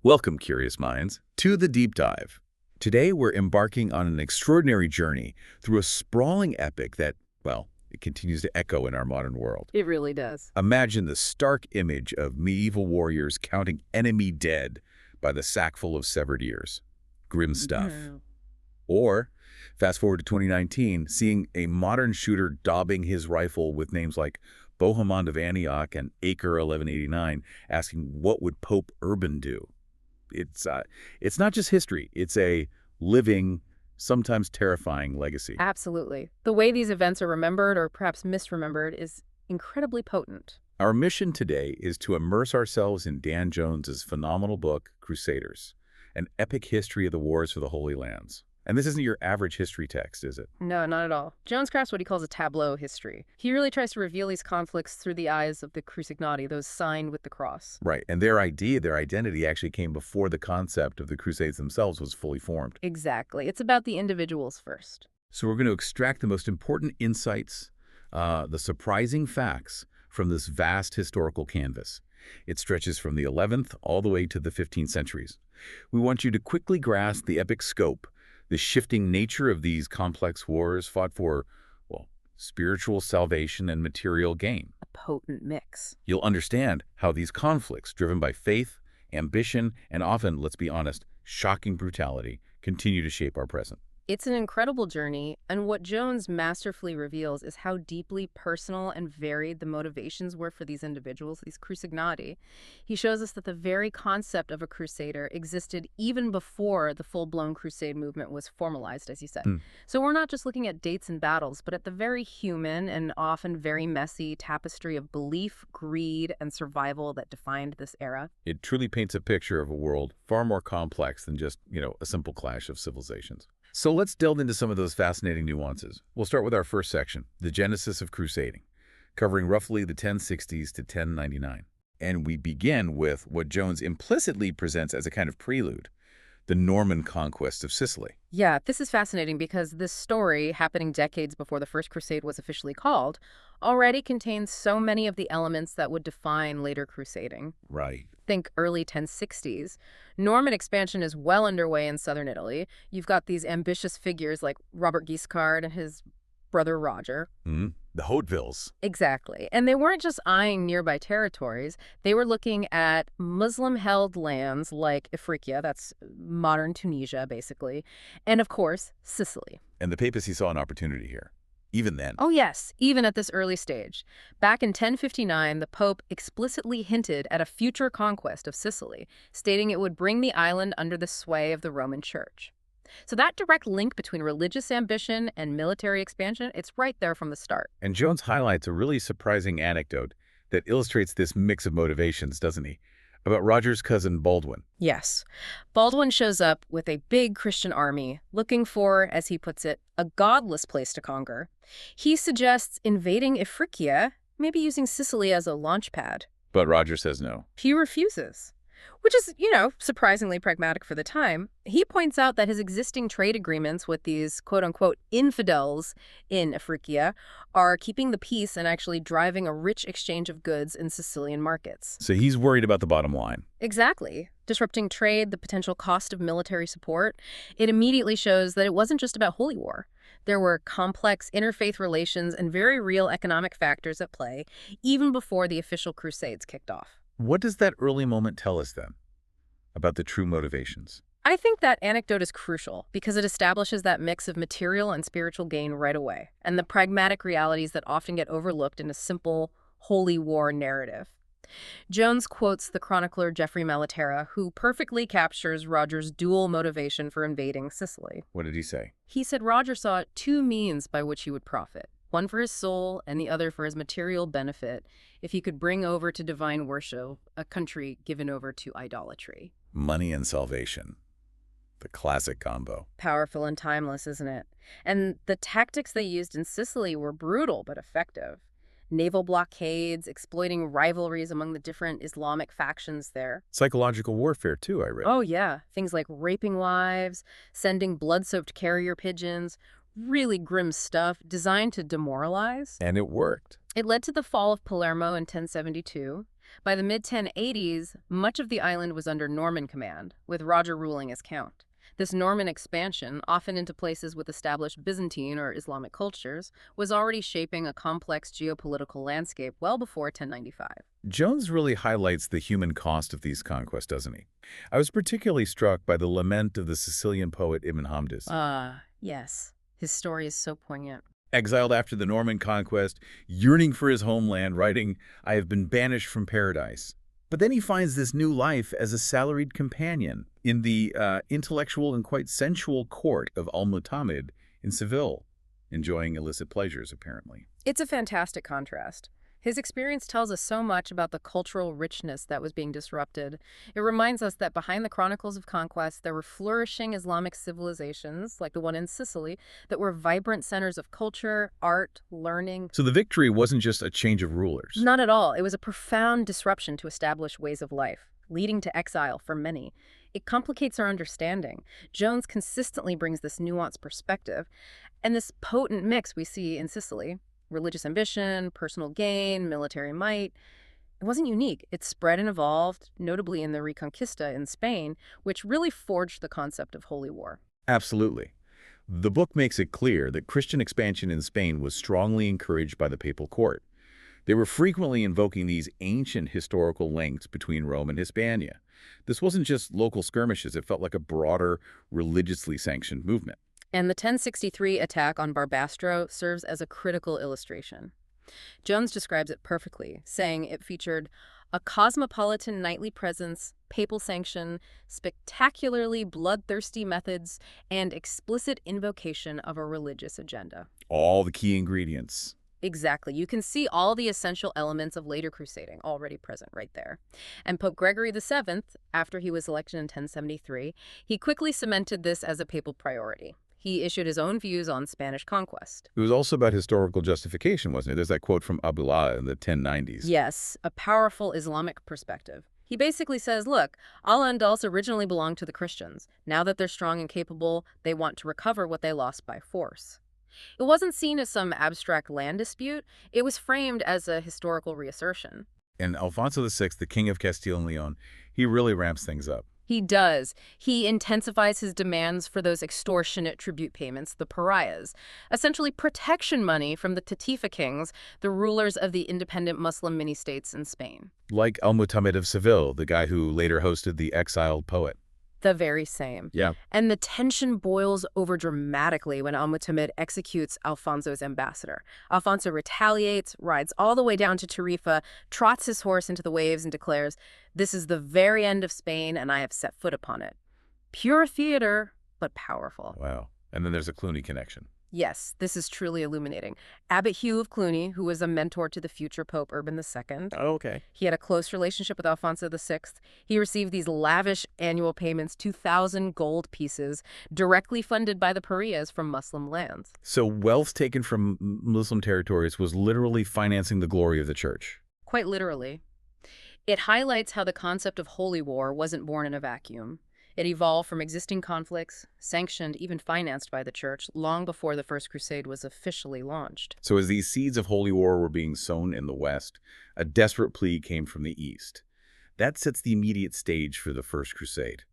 Welcome, curious minds, to the deep dive. Today, we're embarking on an extraordinary journey through a sprawling epic that, well, it continues to echo in our modern world. It really does. Imagine the stark image of medieval warriors counting enemy dead by the sackful of severed ears. Grim stuff. Or, fast forward to 2019, seeing a modern shooter daubing his rifle with names like Bohemond of Antioch and Acre 1189, asking what would Pope Urban do? It's not just history. It's a living, sometimes terrifying legacy. Absolutely. The way these events are remembered or perhaps misremembered is incredibly potent. Our mission today is to immerse ourselves in Dan Jones's phenomenal book, Crusaders, an epic history of the wars for the Holy Lands. And this isn't your average history text, is it? No, not at all. Jones crafts what he calls a tableau history. He really tries to reveal these conflicts through the eyes of the crucignati, those signed with the cross. Right, and their identity actually came before the concept of the Crusades themselves was fully formed. Exactly. It's about the individuals first. So we're going to extract the most important insights, the surprising facts from this vast historical canvas. It stretches from the 11th all the way to the 15th centuries. We want you to quickly grasp the epic scope, the shifting nature of these complex wars fought for, well, spiritual salvation and material gain. A potent mix. You'll understand how these conflicts, driven by faith, ambition, and often, let's be honest, shocking brutality, continue to shape our present. It's an incredible journey, and what Jones masterfully reveals is how deeply personal and varied the motivations were for these individuals, these crucignati. He shows us that the very concept of a crusader existed even before the full-blown crusade movement was formalized, as you said. So we're not just looking at dates and battles, but at the very human and often very messy tapestry of belief, greed, and survival that defined this era. It truly paints a picture of a world far more complex than just, a simple clash of civilizations. So let's delve into some of those fascinating nuances. We'll start with our first section, the genesis of crusading, covering roughly the 1060s to 1099. And we begin with what Jones implicitly presents as a kind of prelude, the Norman conquest of Sicily. Yeah, this is fascinating because this story, happening decades before the First Crusade was officially called, already contains so many of the elements that would define later crusading. Right. Think early 1060s. Norman expansion is well underway in southern Italy. You've got these ambitious figures like Robert Guiscard and his brother Roger. The Hautevilles. Exactly. And they weren't just eyeing nearby territories. They were looking at Muslim-held lands like Ifriqiya, that's modern Tunisia, basically, and, of course, Sicily. And the papacy saw an opportunity here, even then. Oh, yes, even at this early stage. Back in 1059, the Pope explicitly hinted at a future conquest of Sicily, stating it would bring the island under the sway of the Roman Church. So that direct link between religious ambition and military expansion, it's right there from the start. And Jones highlights a really surprising anecdote that illustrates this mix of motivations, doesn't he? About Roger's cousin Baldwin. Yes. Baldwin shows up with a big Christian army, looking for, as he puts it, a godless place to conquer. He suggests invading Ifriqiya, maybe using Sicily as a launch pad. But Roger says no. He refuses, which is, surprisingly pragmatic for the time. He points out that his existing trade agreements with these quote-unquote infidels in Ifriqiya are keeping the peace and actually driving a rich exchange of goods in Sicilian markets. So he's worried about the bottom line. Exactly. Disrupting trade, the potential cost of military support. It immediately shows that it wasn't just about holy war. There were complex interfaith relations and very real economic factors at play, even before the official Crusades kicked off. What does that early moment tell us then about the true motivations? I think that anecdote is crucial because it establishes that mix of material and spiritual gain right away, and the pragmatic realities that often get overlooked in a simple holy war narrative. Jones quotes the chronicler Geoffrey Malaterra, who perfectly captures Roger's dual motivation for invading Sicily. What did he say? He said Roger saw two means by which he would profit, one for his soul and the other for his material benefit, if he could bring over to divine worship a country given over to idolatry. Money and salvation. The classic combo. Powerful and timeless, isn't it? And the tactics they used in Sicily were brutal but effective. Naval blockades, exploiting rivalries among the different Islamic factions there. Psychological warfare, too, I read. Oh, yeah. Things like raping wives, sending blood-soaked carrier pigeons, really grim stuff designed to demoralize. And it worked. It led to the fall of Palermo in 1072. By the mid-1080s, much of the island was under Norman command, with Roger ruling as count. This Norman expansion, often into places with established Byzantine or Islamic cultures, was already shaping a complex geopolitical landscape well before 1095. Jones really highlights the human cost of these conquests, doesn't he? I was particularly struck by the lament of the Sicilian poet Ibn Hamdus. Yes. His story is so poignant. Exiled after the Norman conquest, yearning for his homeland, writing, "I have been banished from paradise." But then he finds this new life as a salaried companion in the intellectual and quite sensual court of Al-Mutamid in Seville, enjoying illicit pleasures, apparently. It's a fantastic contrast. His experience tells us so much about the cultural richness that was being disrupted. It reminds us that behind the chronicles of conquest, there were flourishing Islamic civilizations, like the one in Sicily, that were vibrant centers of culture, art, learning. So the victory wasn't just a change of rulers. Not at all. It was a profound disruption to established ways of life, leading to exile for many. It complicates our understanding. Jones consistently brings this nuanced perspective, and this potent mix we see in Sicily. Religious ambition, personal gain, military might. It wasn't unique. It spread and evolved, notably in the Reconquista in Spain, which really forged the concept of holy war. Absolutely. The book makes it clear that Christian expansion in Spain was strongly encouraged by the papal court. They were frequently invoking these ancient historical links between Rome and Hispania. This wasn't just local skirmishes. It felt like a broader, religiously sanctioned movement. And the 1063 attack on Barbastro serves as a critical illustration. Jones describes it perfectly, saying it featured a cosmopolitan nightly presence, papal sanction, spectacularly bloodthirsty methods, and explicit invocation of a religious agenda. All the key ingredients. Exactly. You can see all the essential elements of later crusading already present right there. And Pope Gregory VII, after he was elected in 1073, he quickly cemented this as a papal priority. He issued his own views on Spanish conquest. It was also about historical justification, wasn't it? There's that quote from Abdullah in the 1090s. Yes, a powerful Islamic perspective. He basically says, look, Al-Andalus originally belonged to the Christians. Now that they're strong and capable, they want to recover what they lost by force. It wasn't seen as some abstract land dispute. It was framed as a historical reassertion. And Alfonso VI, the King of Castile and Leon, he really ramps things up. He does. He intensifies his demands for those extortionate tribute payments, the pariahs, essentially protection money from the Tatifa kings, the rulers of the independent Muslim mini-states in Spain. Like Al-Mutamid of Seville, the guy who later hosted the exiled poet. The very same. Yeah. And the tension boils over dramatically when Al-Mutamid executes Alfonso's ambassador. Alfonso retaliates, rides all the way down to Tarifa, trots his horse into the waves and declares, "This is the very end of Spain, and I have set foot upon it." Pure theater, but powerful. Wow. And then there's a Cluny connection. Yes, this is truly illuminating. Abbot Hugh of Cluny, who was a mentor to the future Pope Urban II. Oh, okay. He had a close relationship with Alfonso VI. He received these lavish annual payments, 2,000 gold pieces, directly funded by the pariahs from Muslim lands. So wealth taken from Muslim territories was literally financing the glory of the church. Quite literally. It highlights how the concept of holy war wasn't born in a vacuum. It evolved from existing conflicts, sanctioned, even financed by the church, long before the First Crusade was officially launched. So as these seeds of holy war were being sown in the West, a desperate plea came from the East. That sets the immediate stage for the First Crusade.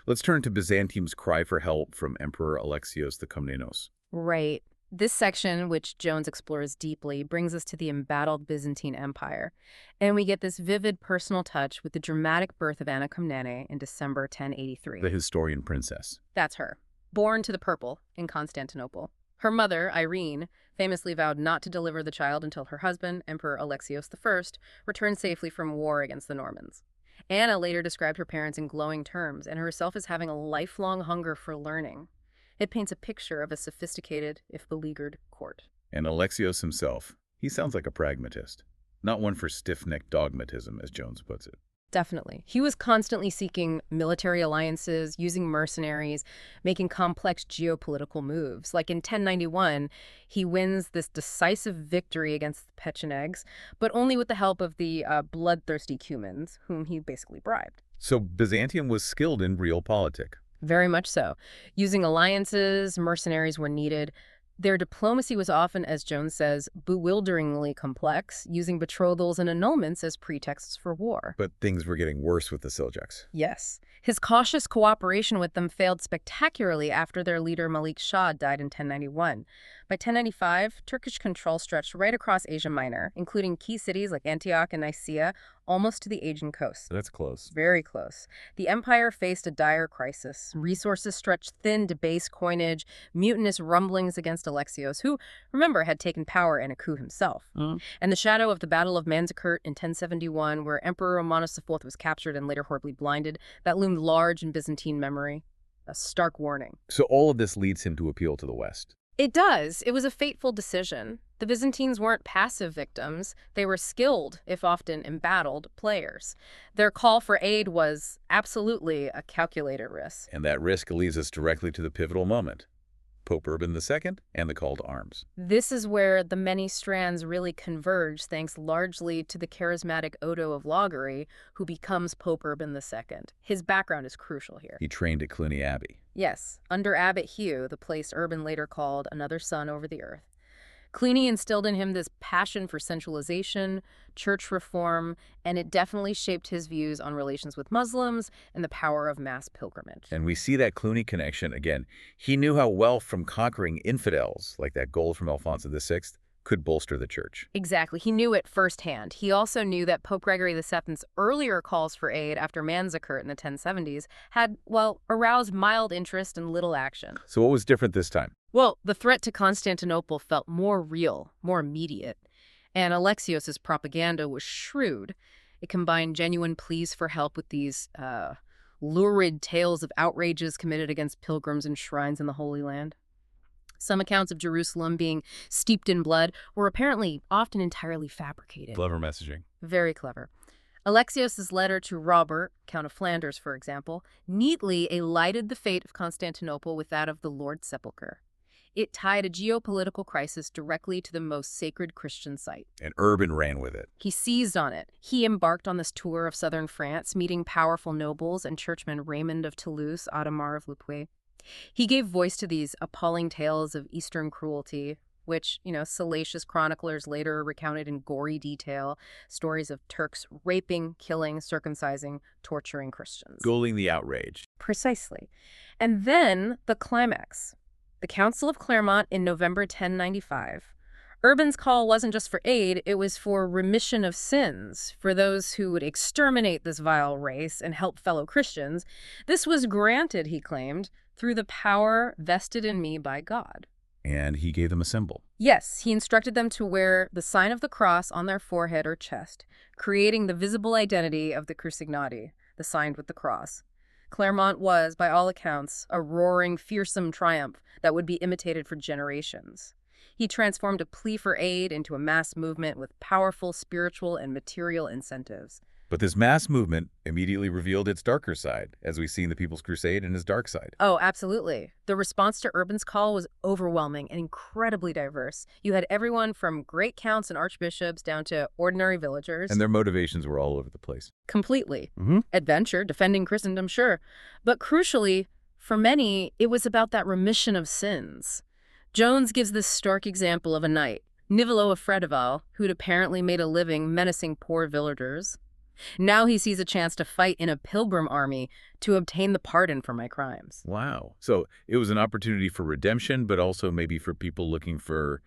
Let's turn to Byzantium's cry for help from Emperor Alexios the Komnenos. Right. This section, which Jones explores deeply, brings us to the embattled Byzantine Empire. And we get this vivid personal touch with the dramatic birth of Anna Komnene in December 1083. The historian princess. That's her. Born to the purple in Constantinople. Her mother, Irene, famously vowed not to deliver the child until her husband, Emperor Alexios I, returned safely from war against the Normans. Anna later described her parents in glowing terms and herself as having a lifelong hunger for learning. It paints a picture of a sophisticated, if beleaguered, court. And Alexios himself, he sounds like a pragmatist. Not one for stiff-necked dogmatism, as Jones puts it. Definitely. He was constantly seeking military alliances, using mercenaries, making complex geopolitical moves. Like in 1091, he wins this decisive victory against the Pechenegs, but only with the help of the bloodthirsty Cumans, whom he basically bribed. So Byzantium was skilled in realpolitik. Very much so. Using alliances, mercenaries were needed. Their diplomacy was often, as Jones says, bewilderingly complex, using betrothals and annulments as pretexts for war. But things were getting worse with the Seljuks. Yes. His cautious cooperation with them failed spectacularly after their leader Malik Shah died in 1091. By 1095, Turkish control stretched right across Asia Minor, including key cities like Antioch and Nicaea, almost to the Aegean coast. That's close. Very close. The empire faced a dire crisis. Resources stretched thin, debased coinage, mutinous rumblings against Alexios, who, remember, had taken power in a coup himself. And the shadow of the Battle of Manzikert in 1071, where Emperor Romanus IV was captured and later horribly blinded, that loomed large in Byzantine memory. A stark warning. So all of this leads him to appeal to the West. It does. It was a fateful decision. The Byzantines weren't passive victims. They were skilled, if often embattled, players. Their call for aid was absolutely a calculated risk. And that risk leads us directly to the pivotal moment. Pope Urban II and the call to arms. This is where the many strands really converge, thanks largely to the charismatic Odo of Loggery, who becomes Pope Urban II. His background is crucial here. He trained at Cluny Abbey. Yes, under Abbot Hugh, the place Urban later called another sun over the earth. Cluny instilled in him this passion for centralization, church reform, and it definitely shaped his views on relations with Muslims and the power of mass pilgrimage. And we see that Cluny connection again. He knew how wealth from conquering infidels, like that gold from Alfonso VI, could bolster the church. Exactly. He knew it firsthand. He also knew that Pope Gregory VII's earlier calls for aid after Manzikert in the 1070s had, well, aroused mild interest and little action. So what was different this time? Well, the threat to Constantinople felt more real, more immediate. And Alexios' propaganda was shrewd. It combined genuine pleas for help with these lurid tales of outrages committed against pilgrims and shrines in the Holy Land. Some accounts of Jerusalem being steeped in blood were apparently often entirely fabricated. Clever messaging. Very clever. Alexios' letter to Robert, Count of Flanders, for example, neatly elided the fate of Constantinople with that of the Lord's Sepulchre. It tied a geopolitical crisis directly to the most sacred Christian site. And Urban ran with it. He seized on it. He embarked on this tour of southern France, meeting powerful nobles and churchmen Raymond of Toulouse, Adhemar of Lupuy. He gave voice to these appalling tales of Eastern cruelty, which, salacious chroniclers later recounted in gory detail, stories of Turks raping, killing, circumcising, torturing Christians. Fueling the outrage. Precisely. And then the climax. The Council of Clermont in November 1095. Urban's call wasn't just for aid, it was for remission of sins, for those who would exterminate this vile race and help fellow Christians. This was granted, he claimed, through the power vested in me by God. And he gave them a symbol. Yes, he instructed them to wear the sign of the cross on their forehead or chest, creating the visible identity of the Crucignati, the sign with the cross. Clermont was, by all accounts, a roaring, fearsome triumph that would be imitated for generations. He transformed a plea for aid into a mass movement with powerful spiritual and material incentives. But this mass movement immediately revealed its darker side, as we see in the People's Crusade and his dark side. Oh, absolutely. The response to Urban's call was overwhelming and incredibly diverse. You had everyone from great counts and archbishops down to ordinary villagers. And their motivations were all over the place. Completely. Adventure, defending Christendom, sure. But crucially, for many, it was about that remission of sins. Jones gives this stark example of a knight, Nivolo of Fredival, who'd apparently made a living menacing poor villagers. Now he sees a chance to fight in a pilgrim army to obtain the pardon for my crimes. Wow. So it was an opportunity for redemption, but also maybe for people looking for,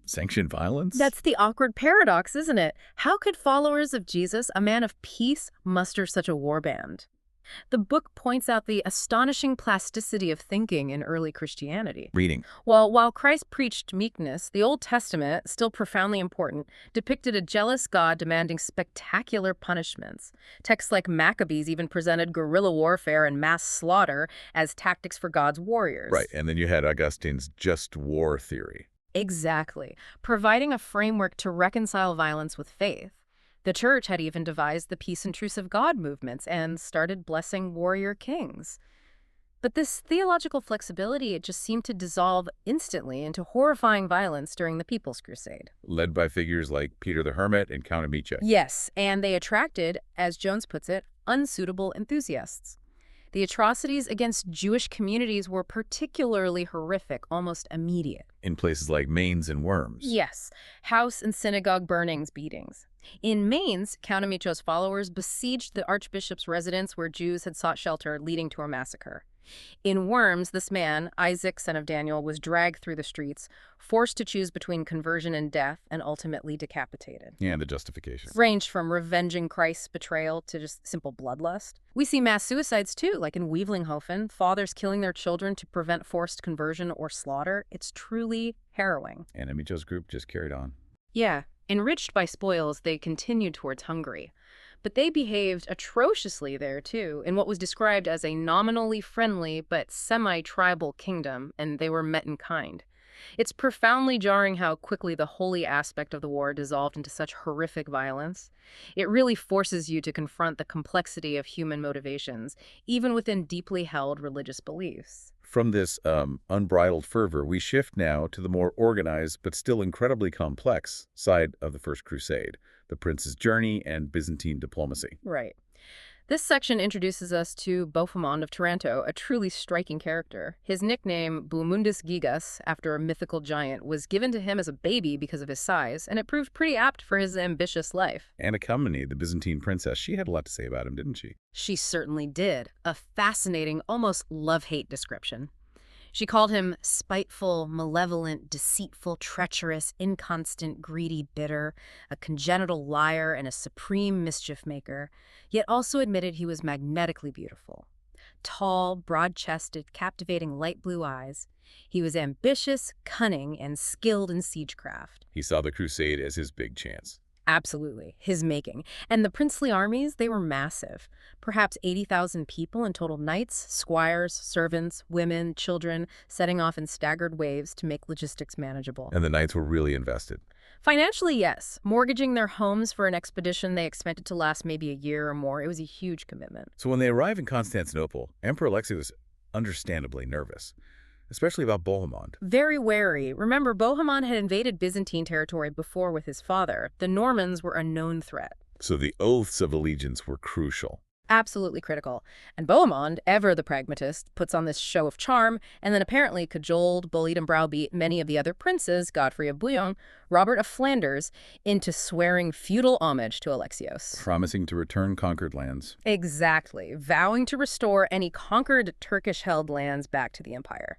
sanctioned violence? That's the awkward paradox, isn't it? How could followers of Jesus, a man of peace, muster such a warband? The book points out the astonishing plasticity of thinking in early Christianity. Reading. Well, while Christ preached meekness, the Old Testament, still profoundly important, depicted a jealous God demanding spectacular punishments. Texts like Maccabees even presented guerrilla warfare and mass slaughter as tactics for God's warriors. Right, and then you had Augustine's just war theory. Exactly, providing a framework to reconcile violence with faith. The church had even devised the peace and truce of God movements and started blessing warrior kings. But this theological flexibility, it just seemed to dissolve instantly into horrifying violence during the People's Crusade. Led by figures like Peter the Hermit and Count Amicia. Yes, and they attracted, as Jones puts it, unsuitable enthusiasts. The atrocities against Jewish communities were particularly horrific, almost immediate. In places like Mainz and Worms. Yes, house and synagogue burnings, beatings. In Mainz, Count Amico's followers besieged the archbishop's residence where Jews had sought shelter, leading to a massacre. In Worms, this man, Isaac, son of Daniel, was dragged through the streets, forced to choose between conversion and death, and ultimately decapitated. Yeah, the justification. Ranged from revenging Christ's betrayal to just simple bloodlust. We see mass suicides too, like in Wevelinghofen, fathers killing their children to prevent forced conversion or slaughter. It's truly harrowing. And Amico's group just carried on. Yeah, enriched by spoils, they continued towards Hungary. But they behaved atrociously there, too, in what was described as a nominally friendly but semi-tribal kingdom, and they were met in kind. It's profoundly jarring how quickly the holy aspect of the war dissolved into such horrific violence. It really forces you to confront the complexity of human motivations, even within deeply held religious beliefs. From this unbridled fervor, we shift now to the more organized but still incredibly complex side of the First Crusade, the prince's journey and Byzantine diplomacy. Right. This section introduces us to Bohemond of Taranto, a truly striking character. His nickname, Bohemundus Gigas, after a mythical giant, was given to him as a baby because of his size, and it proved pretty apt for his ambitious life. Antigone, the Byzantine princess, she had a lot to say about him, didn't she? She certainly did. A fascinating, almost love-hate description. She called him spiteful, malevolent, deceitful, treacherous, inconstant, greedy, bitter, a congenital liar, and a supreme mischief maker, yet also admitted he was magnetically beautiful. Tall, broad-chested, captivating light blue eyes. He was ambitious, cunning, and skilled in siegecraft. He saw the crusade as his big chance. Absolutely, his making. And the princely armies, they were massive. Perhaps 80,000 people in total, knights, squires, servants, women, children, setting off in staggered waves to make logistics manageable. And the knights were really invested. Financially, yes. Mortgaging their homes for an expedition they expected to last maybe a year or more. It was a huge commitment. So when they arrive in Constantinople, Emperor Alexei was understandably nervous, especially about Bohemond. Very wary. Remember, Bohemond had invaded Byzantine territory before with his father. The Normans were a known threat. So the oaths of allegiance were crucial. Absolutely critical. And Bohemond, ever the pragmatist, puts on this show of charm, and then apparently cajoled, bullied, and browbeat many of the other princes, Godfrey of Bouillon, Robert of Flanders, into swearing feudal homage to Alexios. Promising to return conquered lands. Exactly. Vowing to restore any conquered Turkish-held lands back to the empire.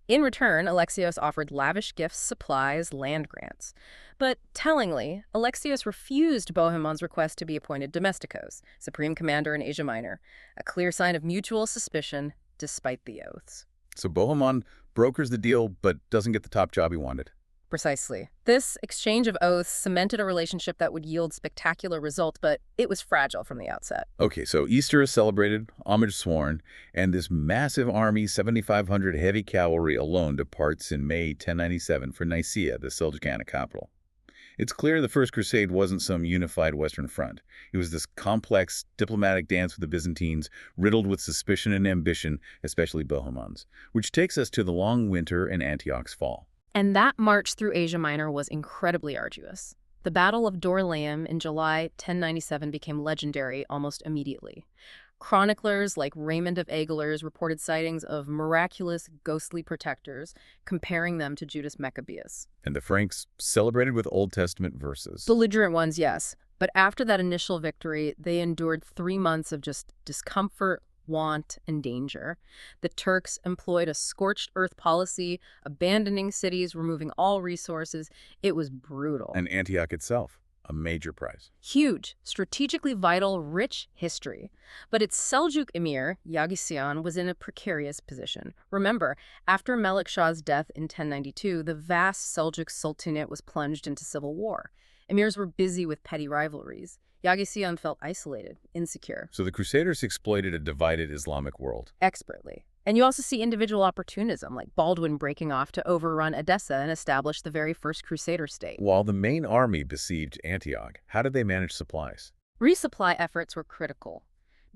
In return, Alexios offered lavish gifts, supplies, land grants. But tellingly, Alexios refused Bohemond's request to be appointed domesticos, supreme commander in Asia Minor, a clear sign of mutual suspicion despite the oaths. So Bohemond brokers the deal but doesn't get the top job he wanted. Precisely. This exchange of oaths cemented a relationship that would yield spectacular results, but it was fragile from the outset. Okay, so Easter is celebrated, homage sworn, and this massive army, 7,500 heavy cavalry alone, departs in May 1097 for Nicaea, the Seljuk capital. It's clear the First Crusade wasn't some unified Western front. It was this complex diplomatic dance with the Byzantines, riddled with suspicion and ambition, especially Bohemond's, which takes us to the long winter and Antioch's fall. And that march through Asia Minor was incredibly arduous. The Battle of Dorylaeum in July 1097 became legendary almost immediately. Chroniclers like Raymond of Aguilers reported sightings of miraculous, ghostly protectors, comparing them to Judas Maccabeus. And the Franks celebrated with Old Testament verses. Belligerent ones, yes. But after that initial victory, they endured 3 months of just discomfort, want, and danger. The Turks employed a scorched earth policy, abandoning cities, removing all resources. It was brutal. And Antioch itself, a major prize. Huge, strategically vital, rich history. But its Seljuk emir, Yagisyan, was in a precarious position. Remember, after Melik Shah's death in 1092, the vast Seljuk Sultanate was plunged into civil war. Emirs were busy with petty rivalries. Yagisyan felt isolated, insecure. So the Crusaders exploited a divided Islamic world. Expertly. And you also see individual opportunism, like Baldwin breaking off to overrun Edessa and establish the very first Crusader state. While the main army besieged Antioch, how did they manage supplies? Resupply efforts were critical.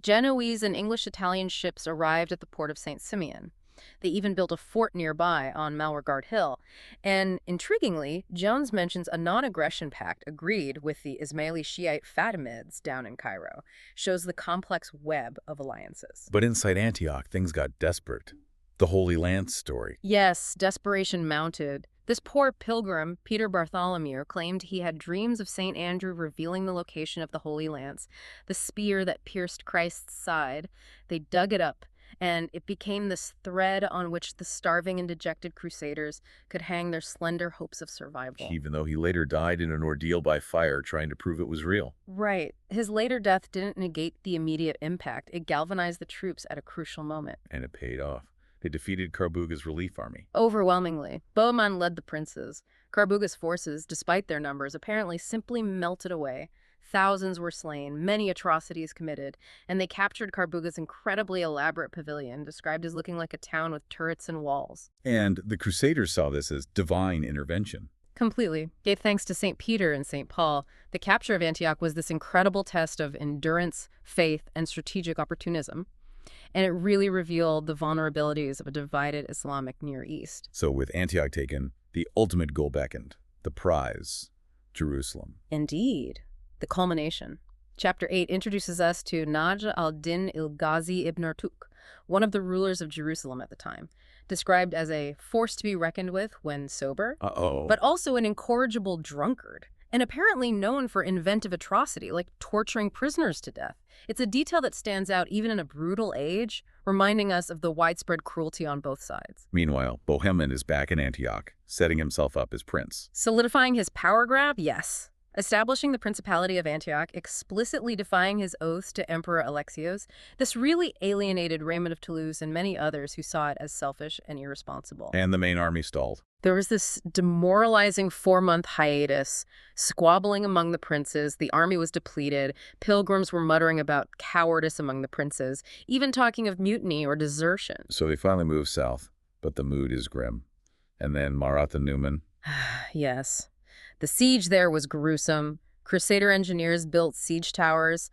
Genoese and English-Italian ships arrived at the port of St. Simeon. They even built a fort nearby on Malregard Hill. And intriguingly, Jones mentions a non-aggression pact agreed with the Ismaili Shiite Fatimids down in Cairo. Shows the complex web of alliances. But inside Antioch, things got desperate. The Holy Land story. Yes, desperation mounted. This poor pilgrim, Peter Bartholomew, claimed he had dreams of St. Andrew revealing the location of the Holy Lance, the spear that pierced Christ's side. They dug it up, and it became this thread on which the starving and dejected crusaders could hang their slender hopes of survival. Even though he later died in an ordeal by fire trying to prove it was real. Right. His later death didn't negate the immediate impact. It galvanized the troops at a crucial moment. And it paid off. They defeated Carbuga's relief army. Overwhelmingly, Bohemond led the princes. Carbuga's forces, despite their numbers, apparently simply melted away. Thousands were slain, many atrocities committed, and they captured Carbuga's incredibly elaborate pavilion, described as looking like a town with turrets and walls. And the Crusaders saw this as divine intervention. Completely. Gave thanks to St. Peter and St. Paul. The capture of Antioch was this incredible test of endurance, faith, and strategic opportunism. And it really revealed the vulnerabilities of a divided Islamic Near East. So with Antioch taken, the ultimate goal beckoned. The prize, Jerusalem. Indeed. The culmination. Chapter 8 introduces us to Najr al-Din il-Ghazi ibn Artuk, one of the rulers of Jerusalem at the time, described as a force to be reckoned with when sober, but also an incorrigible drunkard, and apparently known for inventive atrocity, like torturing prisoners to death. It's a detail that stands out even in a brutal age, reminding us of the widespread cruelty on both sides. Meanwhile, Bohemond is back in Antioch, setting himself up as prince. Solidifying his power grab? Yes. Establishing the Principality of Antioch, explicitly defying his oaths to Emperor Alexios, this really alienated Raymond of Toulouse and many others who saw it as selfish and irresponsible. And the main army stalled. There was this demoralizing 4-month hiatus, squabbling among the princes, the army was depleted, pilgrims were muttering about cowardice among the princes, even talking of mutiny or desertion. So they finally moved south, but the mood is grim. And then Marat and Newman. Yes. The siege there was gruesome. Crusader engineers built siege towers.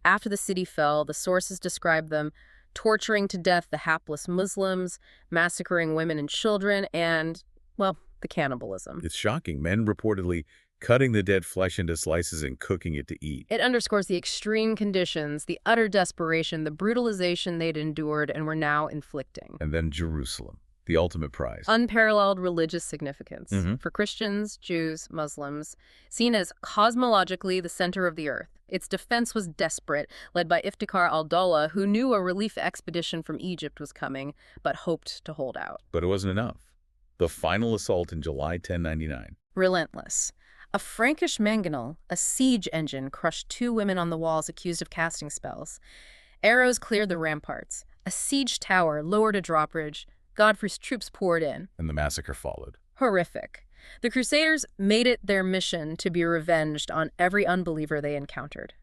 After the city fell, the sources described them torturing to death the hapless Muslims, massacring women and children, and, well, the cannibalism. It's shocking. Men reportedly cutting the dead flesh into slices and cooking it to eat. It underscores the extreme conditions, the utter desperation, the brutalization they'd endured and were now inflicting. And then Jerusalem. The ultimate prize. Unparalleled religious significance. For Christians, Jews, Muslims, seen as cosmologically the center of the earth. Its defense was desperate, led by Iftikhar al-Dawla, who knew a relief expedition from Egypt was coming, but hoped to hold out. But it wasn't enough. The final assault in July 1099. Relentless. A Frankish mangonel, a siege engine, crushed 2 women on the walls accused of casting spells. Arrows cleared the ramparts. A siege tower lowered a drawbridge. Godfrey's troops poured in. And the massacre followed. Horrific. The Crusaders made it their mission to be revenged on every unbeliever they encountered.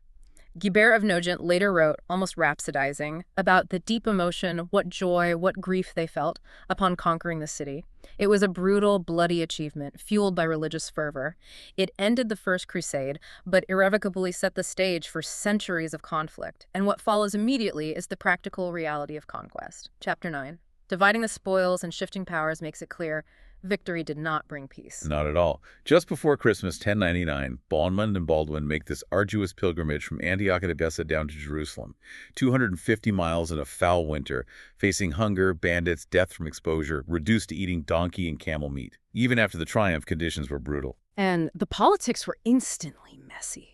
Guibert of Nogent later wrote, almost rhapsodizing, about the deep emotion, what joy, what grief they felt upon conquering the city. It was a brutal, bloody achievement, fueled by religious fervor. It ended the First Crusade, but irrevocably set the stage for centuries of conflict. And what follows immediately is the practical reality of conquest. Chapter 9. Dividing the spoils and shifting powers makes it clear victory did not bring peace. Not at all. Just before Christmas 1099, Bohemond and Baldwin make this arduous pilgrimage from Antioch and Edessa down to Jerusalem. 250 miles in a foul winter, facing hunger, bandits, death from exposure, reduced to eating donkey and camel meat. Even after the triumph, conditions were brutal. And the politics were instantly messy.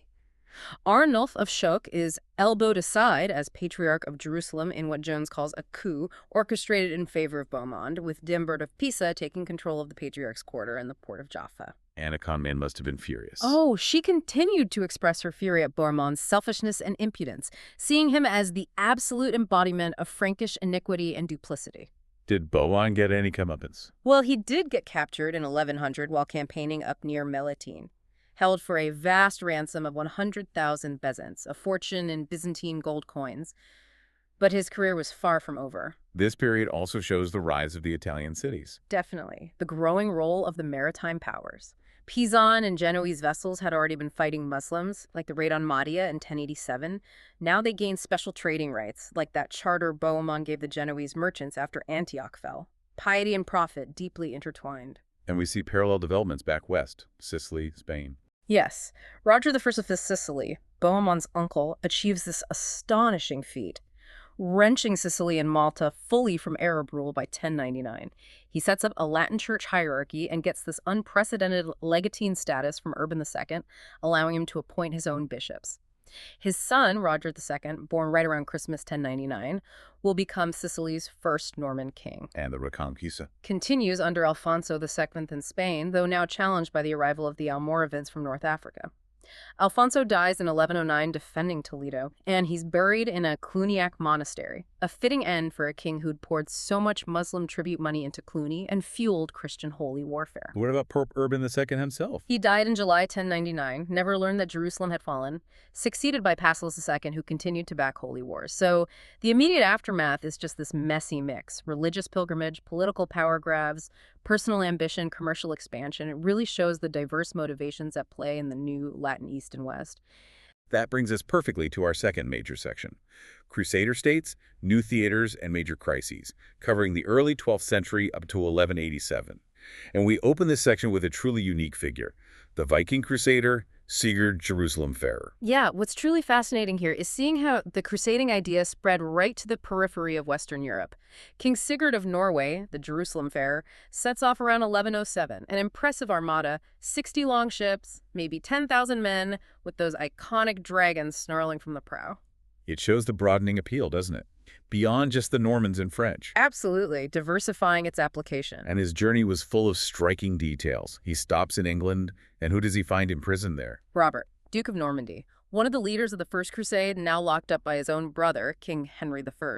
Arnulf of Shoke is elbowed aside as Patriarch of Jerusalem in what Jones calls a coup orchestrated in favor of Bohemond, with Dimbert of Pisa taking control of the Patriarch's quarter and the port of Jaffa. Anna Conman must have been furious. Oh, she continued to express her fury at Bohemond's selfishness and impudence, seeing him as the absolute embodiment of Frankish iniquity and duplicity. Did Bohemond get any comeuppance? Well, he did get captured in 1100 while campaigning up near Melitene. Held for a vast ransom of 100,000 bezants, a fortune in Byzantine gold coins. But his career was far from over. This period also shows the rise of the Italian cities. Definitely. The growing role of the maritime powers. Pisan and Genoese vessels had already been fighting Muslims, like the raid on Mahdia in 1087. Now they gained special trading rights, like that charter Bohemond gave the Genoese merchants after Antioch fell. Piety and profit deeply intertwined. And we see parallel developments back west, Sicily, Spain. Yes, Roger I of Sicily, Bohemond's uncle, achieves this astonishing feat, wrenching Sicily and Malta fully from Arab rule by 1099. He sets up a Latin church hierarchy and gets this unprecedented legatine status from Urban II, allowing him to appoint his own bishops. His son, Roger II, born right around Christmas 1099, will become Sicily's first Norman king. And the Reconquista Continues under Alfonso II in Spain, though now challenged by the arrival of the Almoravids from North Africa. Alfonso dies in 1109 defending Toledo, and he's buried in a Cluniac monastery, a fitting end for a king who'd poured so much Muslim tribute money into Cluny and fueled Christian holy warfare. What about Pope Urban II himself? He died in July 1099, never learned that Jerusalem had fallen, succeeded by Paschal II, who continued to back holy wars. So the immediate aftermath is just this messy mix: religious pilgrimage, political power grabs, personal ambition, commercial expansion. It really shows the diverse motivations at play in the new Latin East and West. That brings us perfectly to our second major section: Crusader states, new theaters, and major crises, covering the early 12th century up to 1187. And we open this section with a truly unique figure, the Viking crusader, Sigurd Jerusalem-farer. Yeah, what's truly fascinating here is seeing how the crusading idea spread right to the periphery of Western Europe. King Sigurd of Norway, the Jerusalem-farer, sets off around 1107, an impressive armada, 60 long ships, maybe 10,000 men, with those iconic dragons snarling from the prow. It shows the broadening appeal, doesn't it? Beyond just the Normans and French. Absolutely, diversifying its application. And his journey was full of striking details. He stops in England, and who does he find imprisoned there? Robert, Duke of Normandy, one of the leaders of the First Crusade, now locked up by his own brother, King Henry I.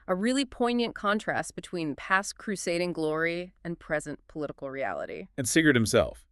A really poignant contrast between past crusading glory and present political reality. And Sigurd himself.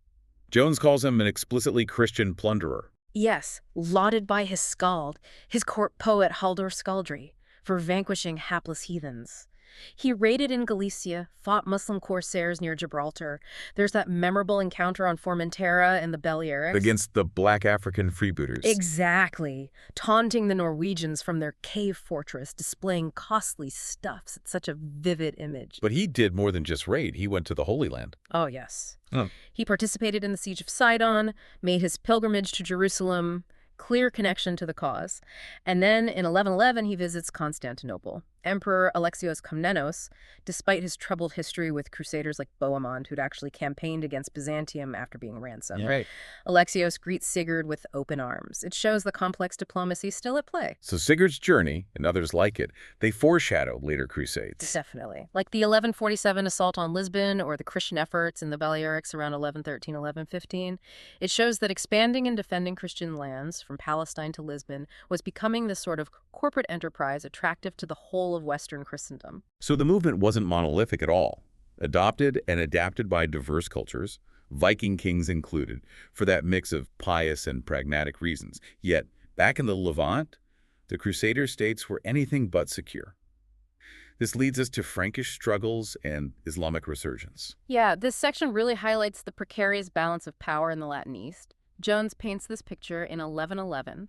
Jones calls him an explicitly Christian plunderer. Yes, lauded by his skald, his court poet Halldor Skaldri, for vanquishing hapless heathens. He raided in Galicia, fought Muslim corsairs near Gibraltar. There's that memorable encounter on Formentera and the Balearics. Against the black African freebooters. Exactly. Taunting the Norwegians from their cave fortress, displaying costly stuffs. It's such a vivid image. But he did more than just raid. He went to the Holy Land. Oh, yes. Oh. He participated in the siege of Sidon, made his pilgrimage to Jerusalem, clear connection to the cause. And then in 1111, he visits Constantinople. Emperor Alexios Komnenos, despite his troubled history with crusaders like Bohemond, who'd actually campaigned against Byzantium after being ransomed. Yeah. Right. Alexios greets Sigurd with open arms. It shows the complex diplomacy still at play. So Sigurd's journey, and others like it, they foreshadow later crusades. Definitely. Like the 1147 assault on Lisbon or the Christian efforts in the Balearics around 1113, 1115. It shows that expanding and defending Christian lands, from Palestine to Lisbon, was becoming this sort of corporate enterprise attractive to the whole of Western Christendom. So the movement wasn't monolithic at all. Adopted and adapted by diverse cultures, Viking kings included, for that mix of pious and pragmatic reasons. Yet, back in the Levant, the Crusader states were anything but secure. This leads us to Frankish struggles and Islamic resurgence. Yeah, this section really highlights the precarious balance of power in the Latin East. Jones paints this picture in 1111.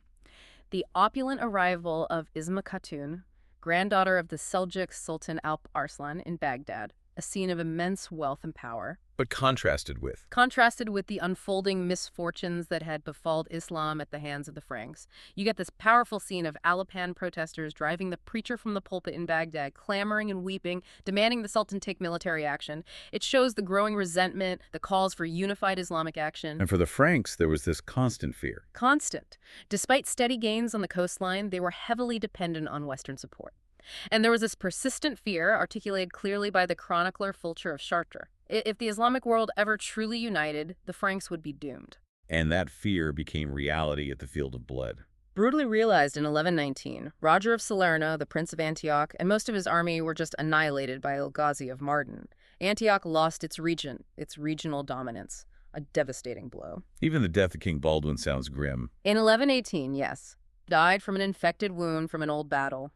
The opulent arrival of Isma Khatun, granddaughter of the Seljuk Sultan Alp Arslan in Baghdad, a scene of immense wealth and power. But contrasted with The unfolding misfortunes that had befalled Islam at the hands of the Franks. You get this powerful scene of Alapan protesters driving the preacher from the pulpit in Baghdad, clamoring and weeping, demanding the Sultan take military action. It shows the growing resentment, the calls for unified Islamic action. And for the Franks, there was this constant fear. Constant. Despite steady gains on the coastline, they were heavily dependent on Western support. And there was this persistent fear, articulated clearly by the chronicler Fulcher of Chartres. If the Islamic world ever truly united, the Franks would be doomed. And that fear became reality at the field of blood. Brutally realized in 1119, Roger of Salerno, the Prince of Antioch, and most of his army were just annihilated by El-Ghazi of Mardin. Antioch lost its regional dominance. A devastating blow. Even the death of King Baldwin sounds grim. In 1118, yes. Died from an infected wound from an old battle.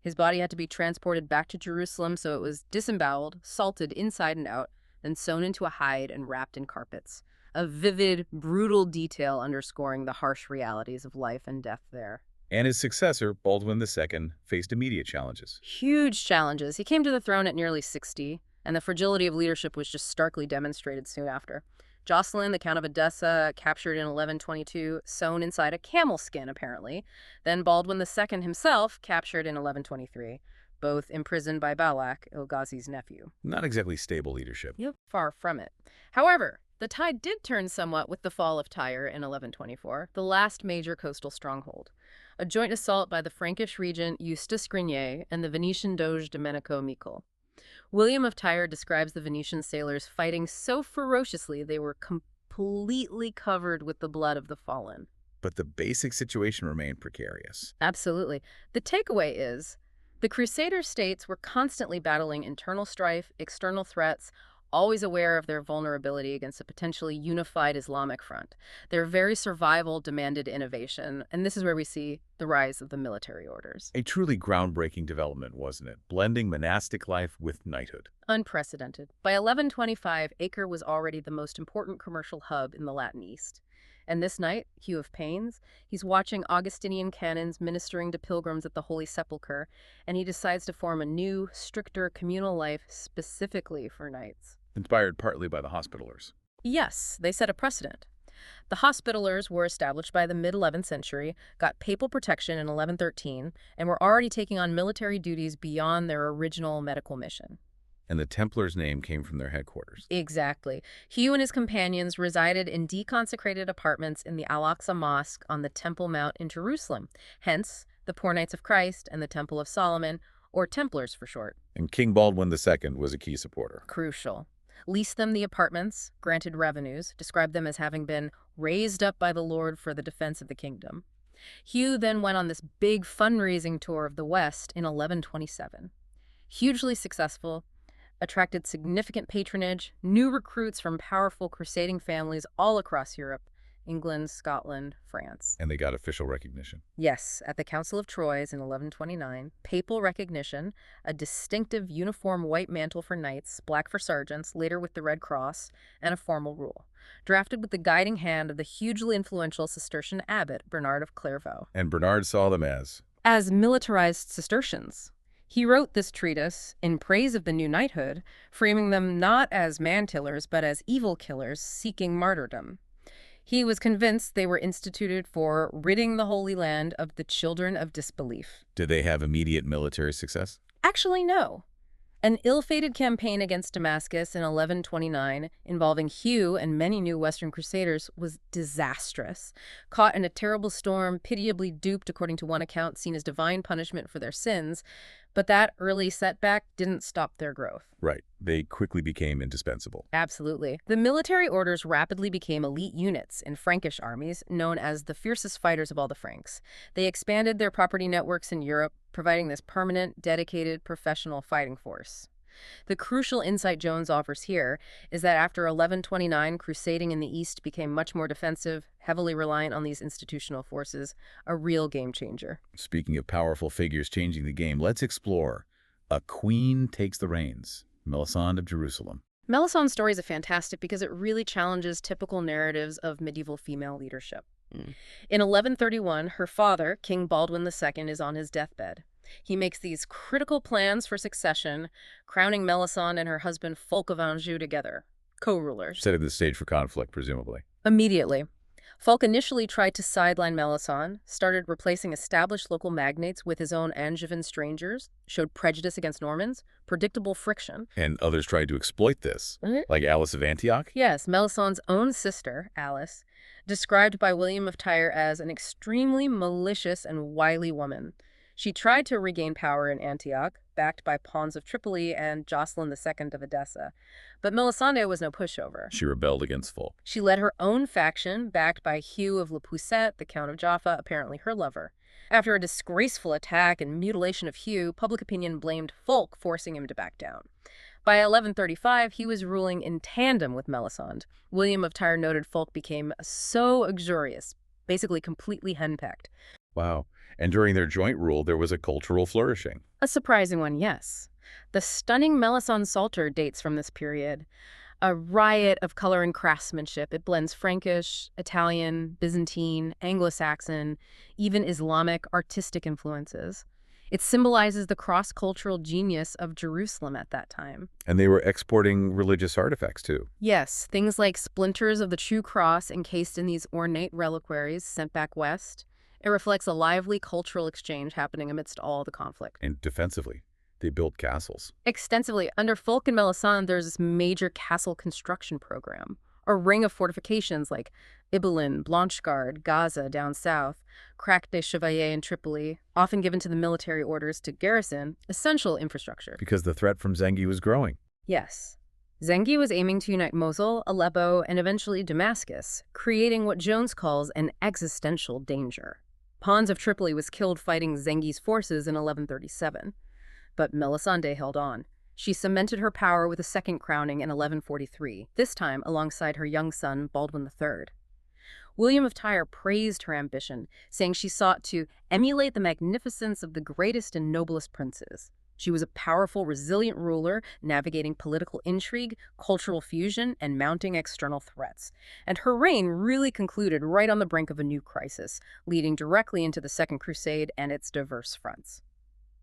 His body had to be transported back to Jerusalem, so it was disemboweled, salted inside and out, then sewn into a hide and wrapped in carpets. a vivid, brutal detail underscoring the harsh realities of life and death there. And his successor, Baldwin II, faced immediate challenges. Huge challenges. He came to the throne at nearly 60, and the fragility of leadership was just starkly demonstrated soon after. Jocelyn, the Count of Edessa, captured in 1122, sewn inside a camel skin, apparently. Then Baldwin II himself, captured in 1123, both imprisoned by Balak, Il-Ghazi's nephew. Not exactly stable leadership. Yep. Far from it. However, the tide did turn somewhat with the fall of Tyre in 1124, the last major coastal stronghold. A joint assault by the Frankish regent Eustace Grenier and the Venetian doge Domenico Michel. William of Tyre describes the Venetian sailors fighting so ferociously they were completely covered with the blood of the fallen. But the basic situation remained precarious. Absolutely. The takeaway is the Crusader states were constantly battling internal strife, external threats, always aware of their vulnerability against a potentially unified Islamic front. Their very survival demanded innovation, and this is where we see the rise of the military orders. A truly groundbreaking development, wasn't it? Blending monastic life with knighthood. Unprecedented. By 1125, Acre was already the most important commercial hub in the Latin East. And this night, Hugh of Pains, he's watching Augustinian canons ministering to pilgrims at the Holy Sepulchre, and he decides to form a new, stricter communal life specifically for knights. Inspired partly by the Hospitallers. Yes, they set a precedent. The Hospitallers were established by the mid-11th century, got papal protection in 1113, and were already taking on military duties beyond their original medical mission. And the Templars' name came from their headquarters. Exactly. Hugh and his companions resided in deconsecrated apartments in the Al-Aqsa Mosque on the Temple Mount in Jerusalem, hence the Poor Knights of Christ and the Temple of Solomon, or Templars for short. And King Baldwin II was a key supporter. Crucial. Leased them the apartments, granted revenues, described them as having been raised up by the Lord for the defense of the kingdom. Hugh then went on this big fundraising tour of the West in 1127. Hugely successful, attracted significant patronage, new recruits from powerful crusading families all across Europe, England, Scotland, France. And they got official recognition. Yes, at the Council of Troyes in 1129, papal recognition, a distinctive uniform white mantle for knights, black for sergeants, later with the Red Cross, and a formal rule, drafted with the guiding hand of the hugely influential Cistercian abbot, Bernard of Clairvaux. And Bernard saw them as militarized Cistercians. He wrote this treatise in praise of the new knighthood, framing them not as man-killers, but as evil killers seeking martyrdom. He was convinced they were instituted for ridding the Holy Land of the children of disbelief. Did they have immediate military success? Actually, no. An ill-fated campaign against Damascus in 1129, involving Hugh and many new Western Crusaders, was disastrous. Caught in a terrible storm, pitiably duped, according to one account, seen as divine punishment for their sins. But that early setback didn't stop their growth. Right. They quickly became indispensable. Absolutely. The military orders rapidly became elite units in Frankish armies, known as the fiercest fighters of all the Franks. They expanded their property networks in Europe, providing this permanent, dedicated, professional fighting force. The crucial insight Jones offers here is that after 1129, crusading in the East became much more defensive, heavily reliant on these institutional forces, a real game changer. Speaking of powerful figures changing the game, let's explore A Queen Takes the Reins, Melisande of Jerusalem. Melisand's story is fantastic because it really challenges typical narratives of medieval female leadership. In 1131, her father, King Baldwin II, is on his deathbed. He makes these critical plans for succession, crowning Melisande and her husband Fulk of Anjou together, co-rulers. Setting the stage for conflict, presumably. Immediately. Fulk initially tried to sideline Melisande, started replacing established local magnates with his own Angevin strangers, showed prejudice against Normans, predictable friction. And others tried to exploit this, like Alice of Antioch? Yes, Melisandre's own sister, Alice, described by William of Tyre as an extremely malicious and wily woman. She tried to regain power in Antioch, backed by Pawns of Tripoli and Jocelyn II of Edessa. But Melisande was no pushover. She rebelled against Fulk. She led her own faction, backed by Hugh of Le Poucet, the Count of Jaffa, apparently her lover. After a disgraceful attack and mutilation of Hugh, public opinion blamed Fulk, forcing him to back down. By 1135, he was ruling in tandem with Melisande. William of Tyre noted Fulk became so uxorious, basically completely henpecked. Wow. And during their joint rule, there was a cultural flourishing. A surprising one, yes. The stunning Melisande Psalter dates from this period. A riot of color and craftsmanship. It blends Frankish, Italian, Byzantine, Anglo-Saxon, even Islamic artistic influences. It symbolizes the cross-cultural genius of Jerusalem at that time. And they were exporting religious artifacts, too. Yes, things like splinters of the true cross encased in these ornate reliquaries sent back west. It reflects a lively cultural exchange happening amidst all the conflict. And defensively, they built castles. Extensively, under Fulk and Melisande, there's this major castle construction program. A ring of fortifications like Ibelin, Blanchard, Gaza down south, Crac des Chevaliers in Tripoli, often given to the military orders to garrison, essential infrastructure. Because the threat from Zengi was growing. Yes. Zengi was aiming to unite Mosul, Aleppo, and eventually Damascus, creating what Jones calls an existential danger. Pons of Tripoli was killed fighting Zengi's forces in 1137. But Melisande held on. She cemented her power with a second crowning in 1143, this time alongside her young son, Baldwin III. William of Tyre praised her ambition, saying she sought to emulate the magnificence of the greatest and noblest princes. She was a powerful, resilient ruler, navigating political intrigue, cultural fusion, and mounting external threats. And her reign really concluded right on the brink of a new crisis, leading directly into the Second Crusade and its diverse fronts.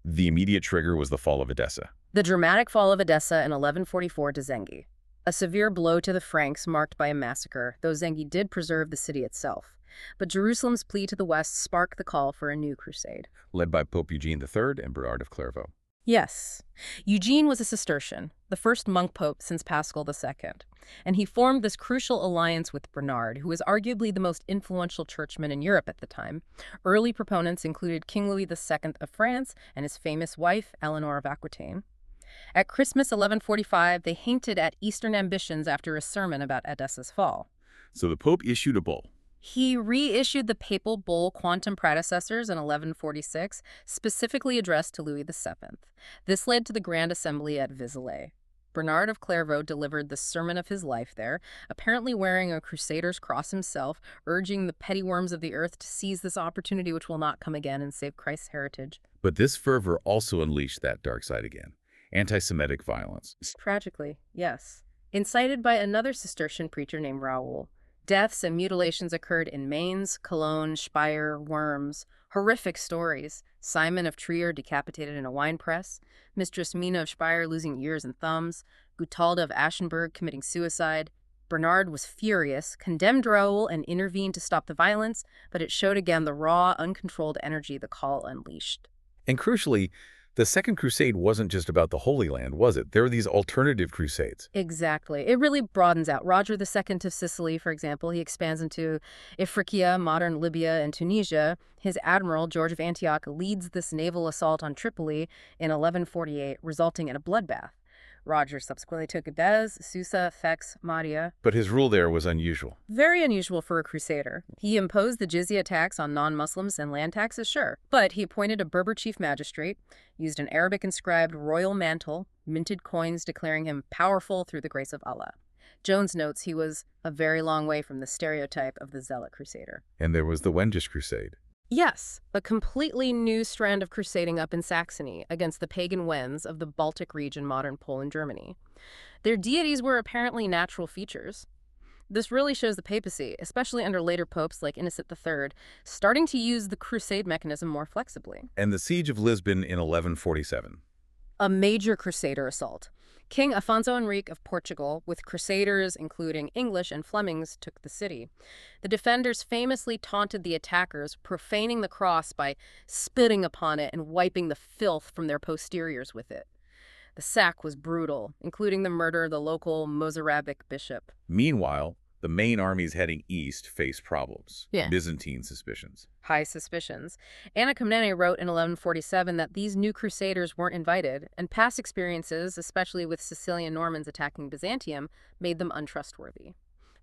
The immediate trigger was the fall of Edessa. The dramatic fall of Edessa in 1144 to Zengi. A severe blow to the Franks marked by a massacre, though Zengi did preserve the city itself. But Jerusalem's plea to the west sparked the call for a new crusade. Led by Pope Eugene III and Bernard of Clairvaux. Yes. Eugene was a Cistercian, the first monk pope since Paschal II, and he formed this crucial alliance with Bernard, who was arguably the most influential churchman in Europe at the time. Early proponents included King Louis II of France and his famous wife, Eleanor of Aquitaine. At Christmas 1145, they hinted at Eastern ambitions after a sermon about Edessa's fall. So the Pope issued a bull. He reissued the papal bull Quantum Predecessors in 1146, specifically addressed to Louis VII. This led to the Grand Assembly at Vézelay. Bernard of Clairvaux delivered the sermon of his life there, apparently wearing a crusader's cross himself, urging the petty worms of the earth to seize this opportunity which will not come again and save Christ's heritage. But this fervor also unleashed that dark side again. Anti-Semitic violence. Tragically, yes. Incited by another Cistercian preacher named Raoul. Deaths and mutilations occurred in Mainz, Cologne, Speyer, Worms. Horrific stories. Simon of Trier decapitated in a wine press. Mistress Mina of Speyer losing ears and thumbs. Gutalda of Aschenberg committing suicide. Bernard was furious, condemned Raoul, and intervened to stop the violence, but it showed again the raw, uncontrolled energy the call unleashed. And crucially, the Second Crusade wasn't just about the Holy Land, was it? There were these alternative crusades. Exactly. It really broadens out. Roger II of Sicily, for example, he expands into Ifriqiya, modern Libya, and Tunisia. His admiral, George of Antioch, leads this naval assault on Tripoli in 1148, resulting in a bloodbath. Roger subsequently took Geddes, Susa, Fez, Mahdia. But his rule there was unusual. Very unusual for a crusader. He imposed the jizya tax on non-Muslims and land taxes, sure. But he appointed a Berber chief magistrate, used an Arabic-inscribed royal mantle, minted coins declaring him powerful through the grace of Allah. Jones notes he was a very long way from the stereotype of the zealot crusader. And there was the Wendish Crusade. Yes, a completely new strand of crusading up in Saxony against the pagan Wends of the Baltic region, modern Poland, Germany. Their deities were apparently natural features. This really shows the papacy, especially under later popes like Innocent III, starting to use the crusade mechanism more flexibly. And the Siege of Lisbon in 1147. A major crusader assault. King Afonso Henrique of Portugal, with crusaders including English and Flemings, took the city. The defenders famously taunted the attackers, profaning the cross by spitting upon it and wiping the filth from their posteriors with it. The sack was brutal, including the murder of the local Mozarabic bishop. Meanwhile, the main armies heading east faced problems. Yeah. Byzantine suspicions. High suspicions. Anna Komnene wrote in 1147 that these new crusaders weren't invited, and past experiences, especially with Sicilian Normans attacking Byzantium, made them untrustworthy.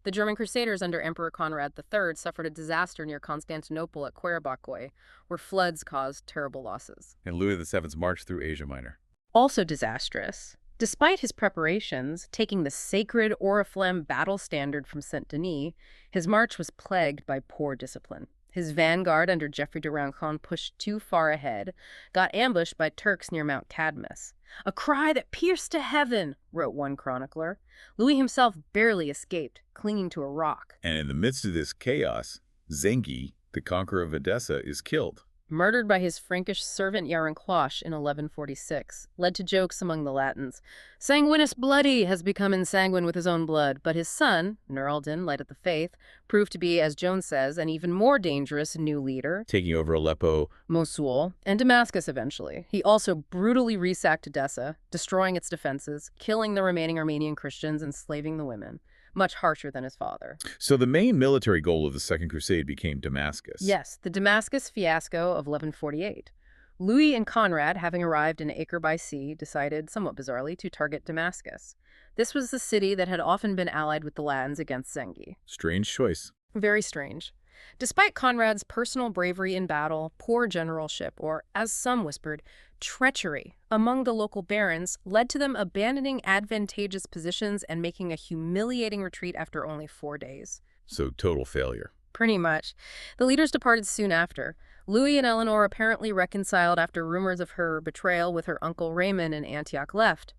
The German crusaders under Emperor Conrad III suffered a disaster near Constantinople at Querbakoi, where floods caused terrible losses. And Louis VII's march through Asia Minor. Also disastrous. Despite his preparations, taking the sacred Oriflamme battle standard from Saint-Denis, his march was plagued by poor discipline. His vanguard under Geoffrey de Roncon pushed too far ahead, got ambushed by Turks near Mount Cadmus. "A cry that pierced to heaven," wrote one chronicler. Louis himself barely escaped, clinging to a rock. And in the midst of this chaos, Zengi, the conqueror of Edessa, is killed. Murdered by his Frankish servant Yarenquosh in 1146, led to jokes among the Latins. "Sanguinis bloody" has become ensanguined with his own blood, but his son, Nur al-Din, Light of the Faith, proved to be, as Jones says, an even more dangerous new leader, Taking over Aleppo, Mosul, and Damascus eventually. He also brutally resacked Edessa, destroying its defenses, killing the remaining Armenian Christians, enslaving the women. Much harsher than his father. So the main military goal of the Second Crusade became Damascus. Yes, the Damascus fiasco of 1148. Louis and Conrad, having arrived in Acre by sea, decided, somewhat bizarrely, to target Damascus. This was the city that had often been allied with the Latins against Zengi. Strange choice. Very strange. Despite Conrad's personal bravery in battle, poor generalship, or, as some whispered, treachery among the local barons led to them abandoning advantageous positions and making a humiliating retreat after only 4 days. So total failure. Pretty much. The leaders departed soon after. Louis and Eleanor apparently reconciled after rumors of her betrayal with her uncle Raymond in Antioch left.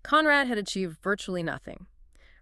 Conrad had achieved virtually nothing.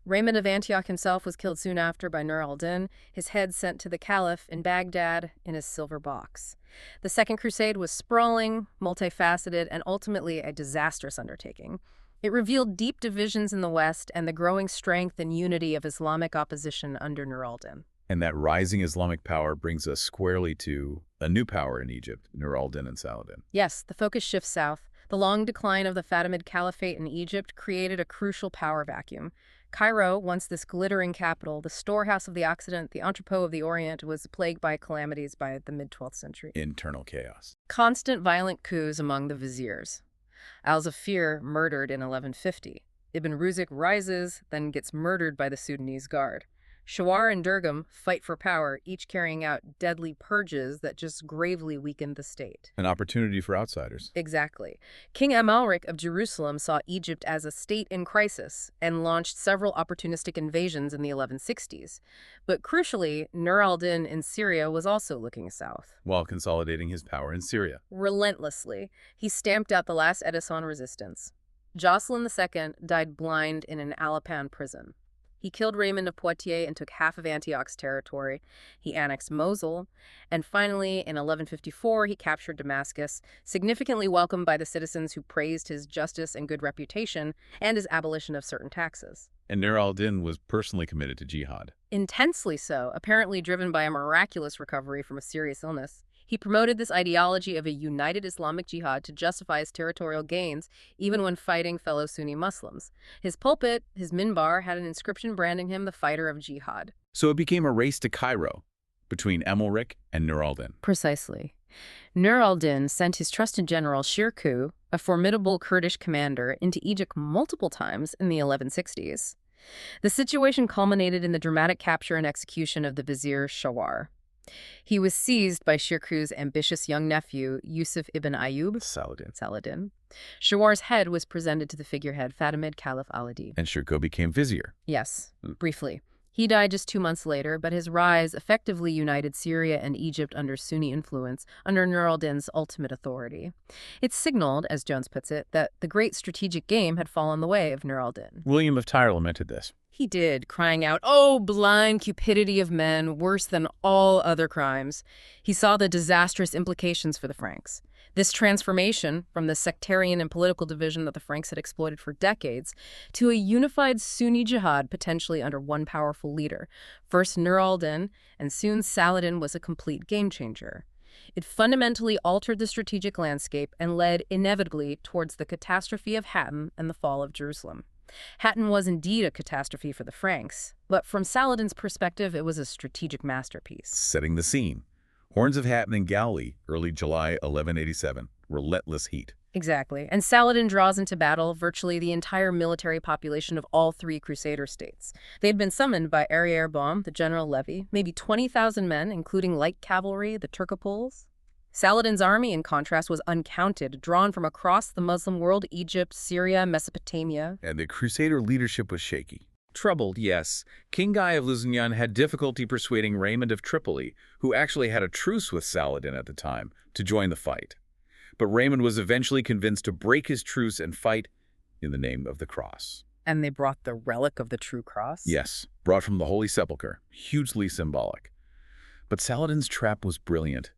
Raymond of Antioch himself was killed soon after by Nur al-Din, his head sent to the Caliph in Baghdad in his silver box. The Second Crusade was sprawling, multifaceted, and ultimately a disastrous undertaking. It revealed deep divisions in the West and the growing strength and unity of Islamic opposition under Nur al-Din. And that rising Islamic power brings us squarely to a new power in Egypt, Nur al-Din and Saladin. Yes, the focus shifts south. The long decline of the Fatimid Caliphate in Egypt created a crucial power vacuum. Cairo, once this glittering capital, the storehouse of the Occident, the entrepot of the Orient, was plagued by calamities by the mid-12th century. Internal chaos. Constant violent coups among the viziers. Al-Zafir murdered in 1150. Ibn Ruzik rises, then gets murdered by the Sudanese Guard. Shawar and Durgam fight for power, each carrying out deadly purges that just gravely weakened the state. An opportunity for outsiders. Exactly. King Amalric of Jerusalem saw Egypt as a state in crisis and launched several opportunistic invasions in the 1160s. But crucially, Nur al-Din in Syria was also looking south. While consolidating his power in Syria. Relentlessly, he stamped out the last Edison resistance. Jocelyn II died blind in an Alapan prison. He killed Raymond of Poitiers and took half of Antioch's territory. He annexed Mosul. And finally, in 1154, he captured Damascus, significantly welcomed by the citizens who praised his justice and good reputation and his abolition of certain taxes. And Nur al-Din was personally committed to jihad. Intensely so, apparently driven by a miraculous recovery from a serious illness. He promoted this ideology of a united Islamic jihad to justify his territorial gains, even when fighting fellow Sunni Muslims. His pulpit, his minbar, had an inscription branding him the fighter of jihad. So it became a race to Cairo between Amalric and Nur al-Din. Precisely. Nur al-Din sent his trusted general Shirkuh, a formidable Kurdish commander, into Egypt multiple times in the 1160s. The situation culminated in the dramatic capture and execution of the vizier Shawar. He was seized by Shirkuh's ambitious young nephew, Yusuf ibn Ayyub Saladin. Shawar's head was presented to the figurehead Fatimid Caliph al-Adib. And Shirkuh became vizier. Yes, briefly. He died just 2 months later, but his rise effectively united Syria and Egypt under Sunni influence, under Nur al-Din's ultimate authority. It signaled, as Jones puts it, that the great strategic game had fallen the way of Nur al-Din. William of Tyre lamented this. He did, crying out, "Oh, blind cupidity of men, worse than all other crimes." He saw the disastrous implications for the Franks. This transformation from the sectarian and political division that the Franks had exploited for decades to a unified Sunni jihad potentially under one powerful leader. First Nur al-Din, and soon Saladin was a complete game changer. It fundamentally altered the strategic landscape and led inevitably towards the catastrophe of Hattin and the fall of Jerusalem. Hattin was indeed a catastrophe for the Franks, but from Saladin's perspective, it was a strategic masterpiece. Setting the scene. Horns of Hattin in Galilee, early July 1187. Relentless heat. Exactly. And Saladin draws into battle virtually the entire military population of all three Crusader states. They had been summoned by Arrière-Baum, the general levy, maybe 20,000 men, including light cavalry, the Turcopoles. Saladin's army, in contrast, was uncounted, drawn from across the Muslim world, Egypt, Syria, Mesopotamia. And the Crusader leadership was shaky. Troubled, yes. King Guy of Lusignan had difficulty persuading Raymond of Tripoli, who actually had a truce with Saladin at the time, to join the fight. But Raymond was eventually convinced to break his truce and fight in the name of the cross. And they brought the relic of the true cross? Yes, brought from the Holy Sepulchre, hugely symbolic. But Saladin's trap was brilliant.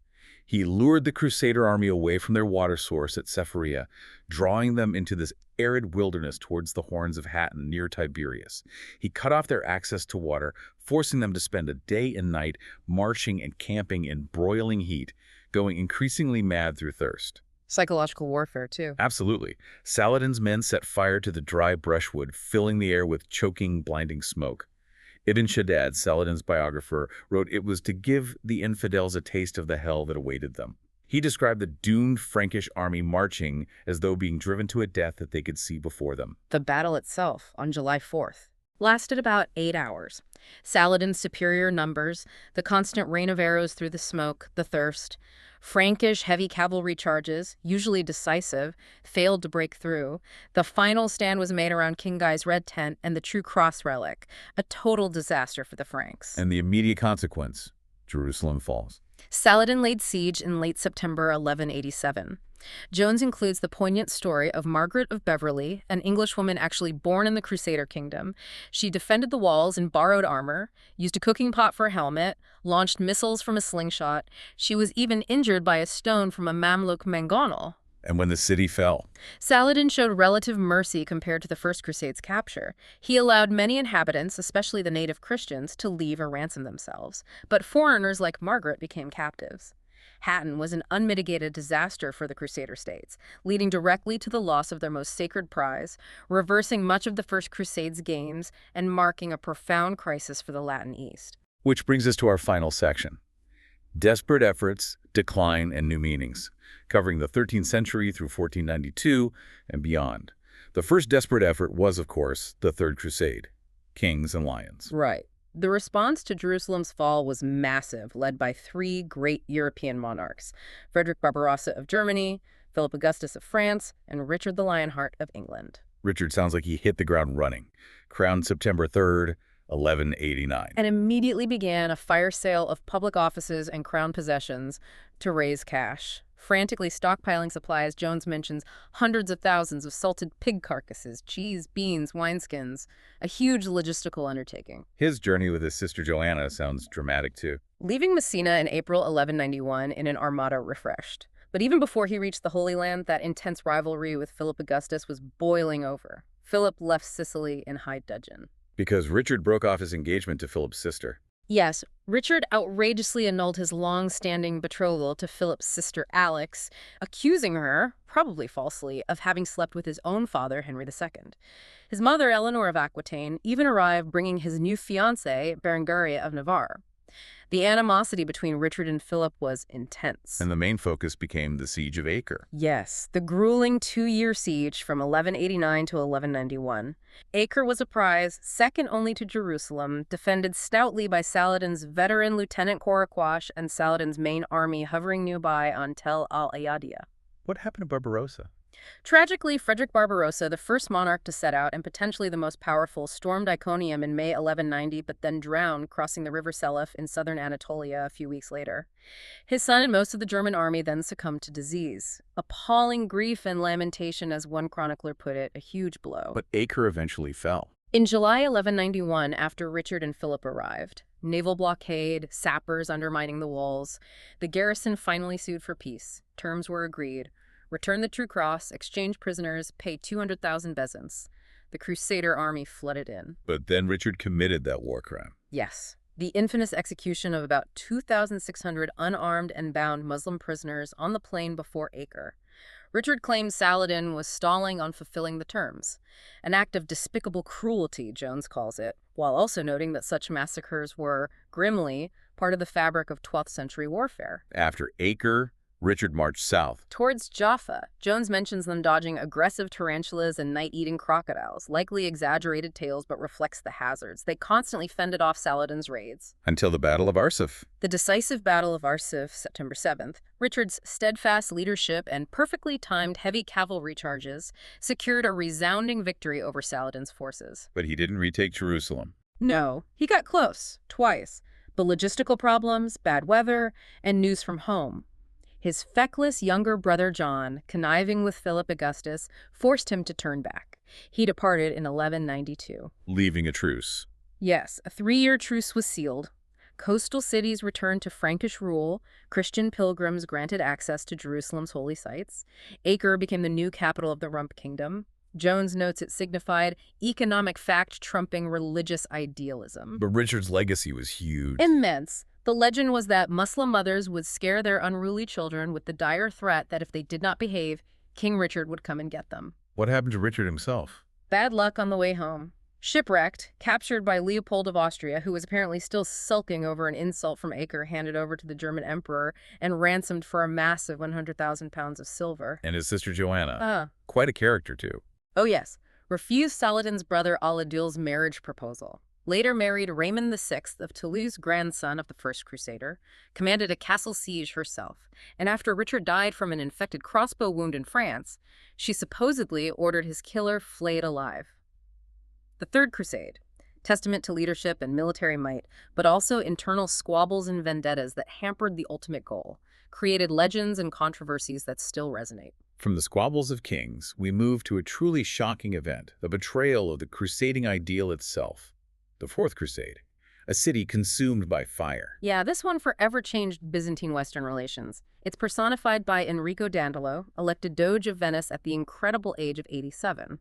He lured the Crusader army away from their water source at Sepharia, drawing them into this arid wilderness towards the Horns of Hattin near Tiberias. He cut off their access to water, forcing them to spend a day and night marching and camping in broiling heat, going increasingly mad through thirst. Psychological warfare, too. Absolutely. Saladin's men set fire to the dry brushwood, filling the air with choking, blinding smoke. Ibn Shaddad, Saladin's biographer, wrote it was to give the infidels a taste of the hell that awaited them. He described the doomed Frankish army marching as though being driven to a death that they could see before them. The battle itself, on July 4th, lasted about 8 hours. Saladin's superior numbers, the constant rain of arrows through the smoke, the thirst, Frankish heavy cavalry charges, usually decisive, failed to break through. The final stand was made around King Guy's red tent and the True Cross relic, a total disaster for the Franks. And the immediate consequence, Jerusalem falls. Saladin laid siege in late September 1187. Jones includes the poignant story of Margaret of Beverley, an Englishwoman actually born in the Crusader kingdom. She defended the walls in borrowed armor, used a cooking pot for a helmet, launched missiles from a slingshot. She was even injured by a stone from a Mamluk mangonel. And when the city fell, Saladin showed relative mercy compared to the First Crusade's capture. He allowed many inhabitants, especially the native Christians, to leave or ransom themselves. But foreigners like Margaret became captives. Hattin was an unmitigated disaster for the Crusader states, leading directly to the loss of their most sacred prize, reversing much of the First Crusade's gains, and marking a profound crisis for the Latin East. which brings us to our final section. Desperate efforts, decline, and new meanings, covering the 13th century through 1492 and beyond. The first desperate effort was, of course, the Third Crusade, kings and lions. Right. The response to Jerusalem's fall was massive, led by three great European monarchs: Frederick Barbarossa of Germany, Philip Augustus of France, and Richard the Lionheart of England. Richard sounds like he hit the ground running. Crowned September 3rd, 1189. And immediately began a fire sale of public offices and crown possessions to raise cash. Frantically stockpiling supplies, Jones mentions hundreds of thousands of salted pig carcasses, cheese, beans, wineskins. A huge logistical undertaking. His journey with his sister Joanna sounds dramatic too. Leaving Messina in April 1191 in an armada refreshed. But even before he reached the Holy Land, that intense rivalry with Philip Augustus was boiling over. Philip left Sicily in high dudgeon. Because Richard broke off his engagement to Philip's sister. Yes, Richard outrageously annulled his long-standing betrothal to Philip's sister Alex, accusing her, probably falsely, of having slept with his own father, Henry II. His mother, Eleanor of Aquitaine, even arrived bringing his new fiancée, Berengaria of Navarre. The animosity between Richard and Philip was intense. And the main focus became the Siege of Acre. Yes, the grueling 2-year siege from 1189 to 1191. Acre was a prize, second only to Jerusalem, defended stoutly by Saladin's veteran Lieutenant Korakwash and Saladin's main army hovering nearby on Tel al-Ayadiyah. What happened to Barbarossa? Tragically, Frederick Barbarossa, the first monarch to set out and potentially the most powerful, stormed Iconium in May 1190, but then drowned crossing the river Selef in southern Anatolia a few weeks later. His son and most of the German army then succumbed to disease. Appalling grief and lamentation, as one chronicler put it, a huge blow. But Acre eventually fell. In July 1191, after Richard and Philip arrived, naval blockade, sappers undermining the walls, the garrison finally sued for peace. Terms were agreed. Return the True Cross, exchange prisoners, pay 200,000 bezants. The Crusader army flooded in. But then Richard committed that war crime. Yes, the infamous execution of about 2,600 unarmed and bound Muslim prisoners on the plain before Acre. Richard claimed Saladin was stalling on fulfilling the terms. An act of despicable cruelty, Jones calls it, while also noting that such massacres were, grimly, part of the fabric of 12th century warfare. After Acre, Richard marched south. Towards Jaffa, Jones mentions them dodging aggressive tarantulas and night-eating crocodiles, likely exaggerated tales but reflects the hazards. They constantly fended off Saladin's raids. Until the Battle of Arsuf. The decisive Battle of Arsuf, September 7th, Richard's steadfast leadership and perfectly timed heavy cavalry charges secured a resounding victory over Saladin's forces. But he didn't retake Jerusalem. No, he got close, twice. But logistical problems, bad weather, and news from home. His feckless younger brother John, conniving with Philip Augustus, forced him to turn back. He departed in 1192. Leaving a truce. Yes, a 3-year truce was sealed. Coastal cities returned to Frankish rule. Christian pilgrims granted access to Jerusalem's holy sites. Acre became the new capital of the Rump Kingdom. Jones notes it signified economic fact trumping religious idealism. But Richard's legacy was huge. Immense. The legend was that Muslim mothers would scare their unruly children with the dire threat that if they did not behave, King Richard would come and get them. What happened to Richard himself? Bad luck on the way home. Shipwrecked, captured by Leopold of Austria, who was apparently still sulking over an insult from Acre handed over to the German emperor, and ransomed for a massive 100,000 pounds of silver. And his sister Joanna. Quite a character, too. Oh yes, refused Saladin's brother Al-Adil's marriage proposal. Later married Raymond VI of Toulouse, grandson of the first crusader, commanded a castle siege herself, and after Richard died from an infected crossbow wound in France, she supposedly ordered his killer flayed alive. The Third Crusade, testament to leadership and military might, but also internal squabbles and vendettas that hampered the ultimate goal, created legends and controversies that still resonate. From the squabbles of kings, we move to a truly shocking event, the betrayal of the crusading ideal itself. The Fourth Crusade, a city consumed by fire. Yeah, this one forever changed Byzantine-Western relations. It's personified by Enrico Dandolo, elected Doge of Venice at the incredible age of 87.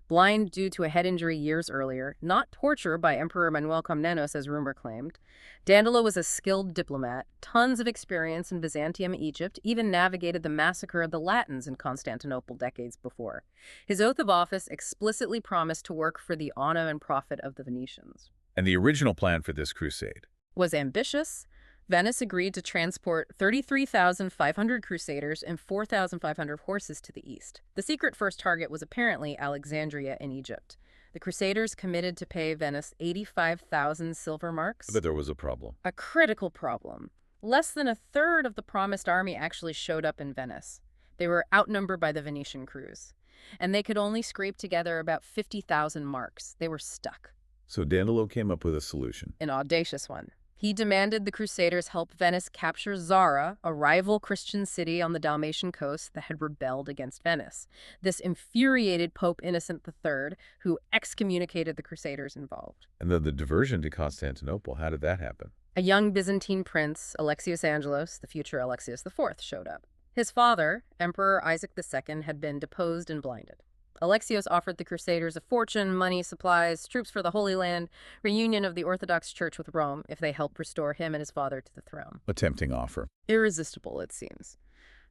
Blind due to a head injury years earlier, not torture by Emperor Manuel Komnenos as rumor claimed. Dandolo was a skilled diplomat, tons of experience in Byzantium, Egypt, even navigated the massacre of the Latins in Constantinople decades before. His oath of office explicitly promised to work for the honor and profit of the Venetians. And the original plan for this crusade Was ambitious. Venice agreed to transport 33,500 crusaders and 4,500 horses to the east. The secret first target was apparently Alexandria in Egypt. The Crusaders committed to pay Venice 85,000 silver marks. But there was a problem. A critical problem. Less than a third of the promised army actually showed up in Venice. They were outnumbered by the Venetian crews. And they could only scrape together about 50,000 marks. They were stuck. So Dandolo came up with a solution. An audacious one. He demanded the Crusaders help Venice capture Zara, a rival Christian city on the Dalmatian coast that had rebelled against Venice. This infuriated Pope Innocent III, who excommunicated the Crusaders involved. And then the diversion to Constantinople, how did that happen? A young Byzantine prince, Alexios Angelos, the future Alexios IV, showed up. His father, Emperor Isaac II, had been deposed and blinded. Alexios offered the Crusaders a fortune, money, supplies, troops for the Holy Land, reunion of the Orthodox Church with Rome if they helped restore him and his father to the throne. A tempting offer. Irresistible, it seems.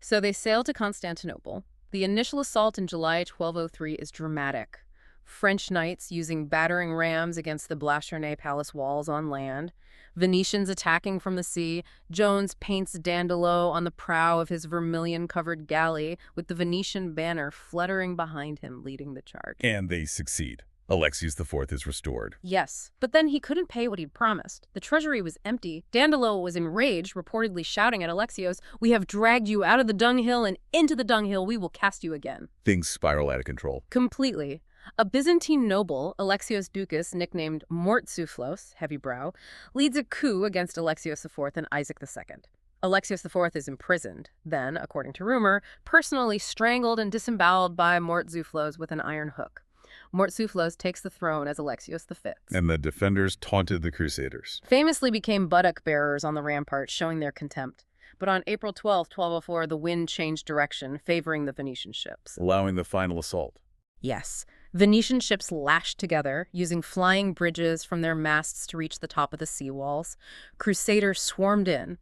So they sailed to Constantinople. The initial assault in July 1203 is dramatic. French knights using battering rams against the Blachernay palace walls on land. Venetians attacking from the sea. Jones paints Dandolo on the prow of his vermilion-covered galley with the Venetian banner fluttering behind him, leading the charge. And they succeed. Alexios IV is restored. Yes, but then he couldn't pay what he'd promised. The treasury was empty. Dandolo was enraged, reportedly shouting at Alexios, "We have dragged you out of the dunghill, and into the dunghill we will cast you again." Things spiral out of control. Completely. A Byzantine noble, Alexios Doukas, nicknamed Mortsouphlos, heavy brow, leads a coup against Alexios IV and Isaac II. Alexios IV is imprisoned, then, according to rumor, personally strangled and disemboweled by Mortsouphlos with an iron hook. Mortsouphlos takes the throne as Alexios V. And the defenders taunted the Crusaders. Famously became buttock bearers on the ramparts, showing their contempt. But on April 12, 1204, the wind changed direction, favoring the Venetian ships. Allowing the final assault. Yes. Venetian ships lashed together, using flying bridges from their masts to reach the top of the seawalls. Crusaders swarmed in.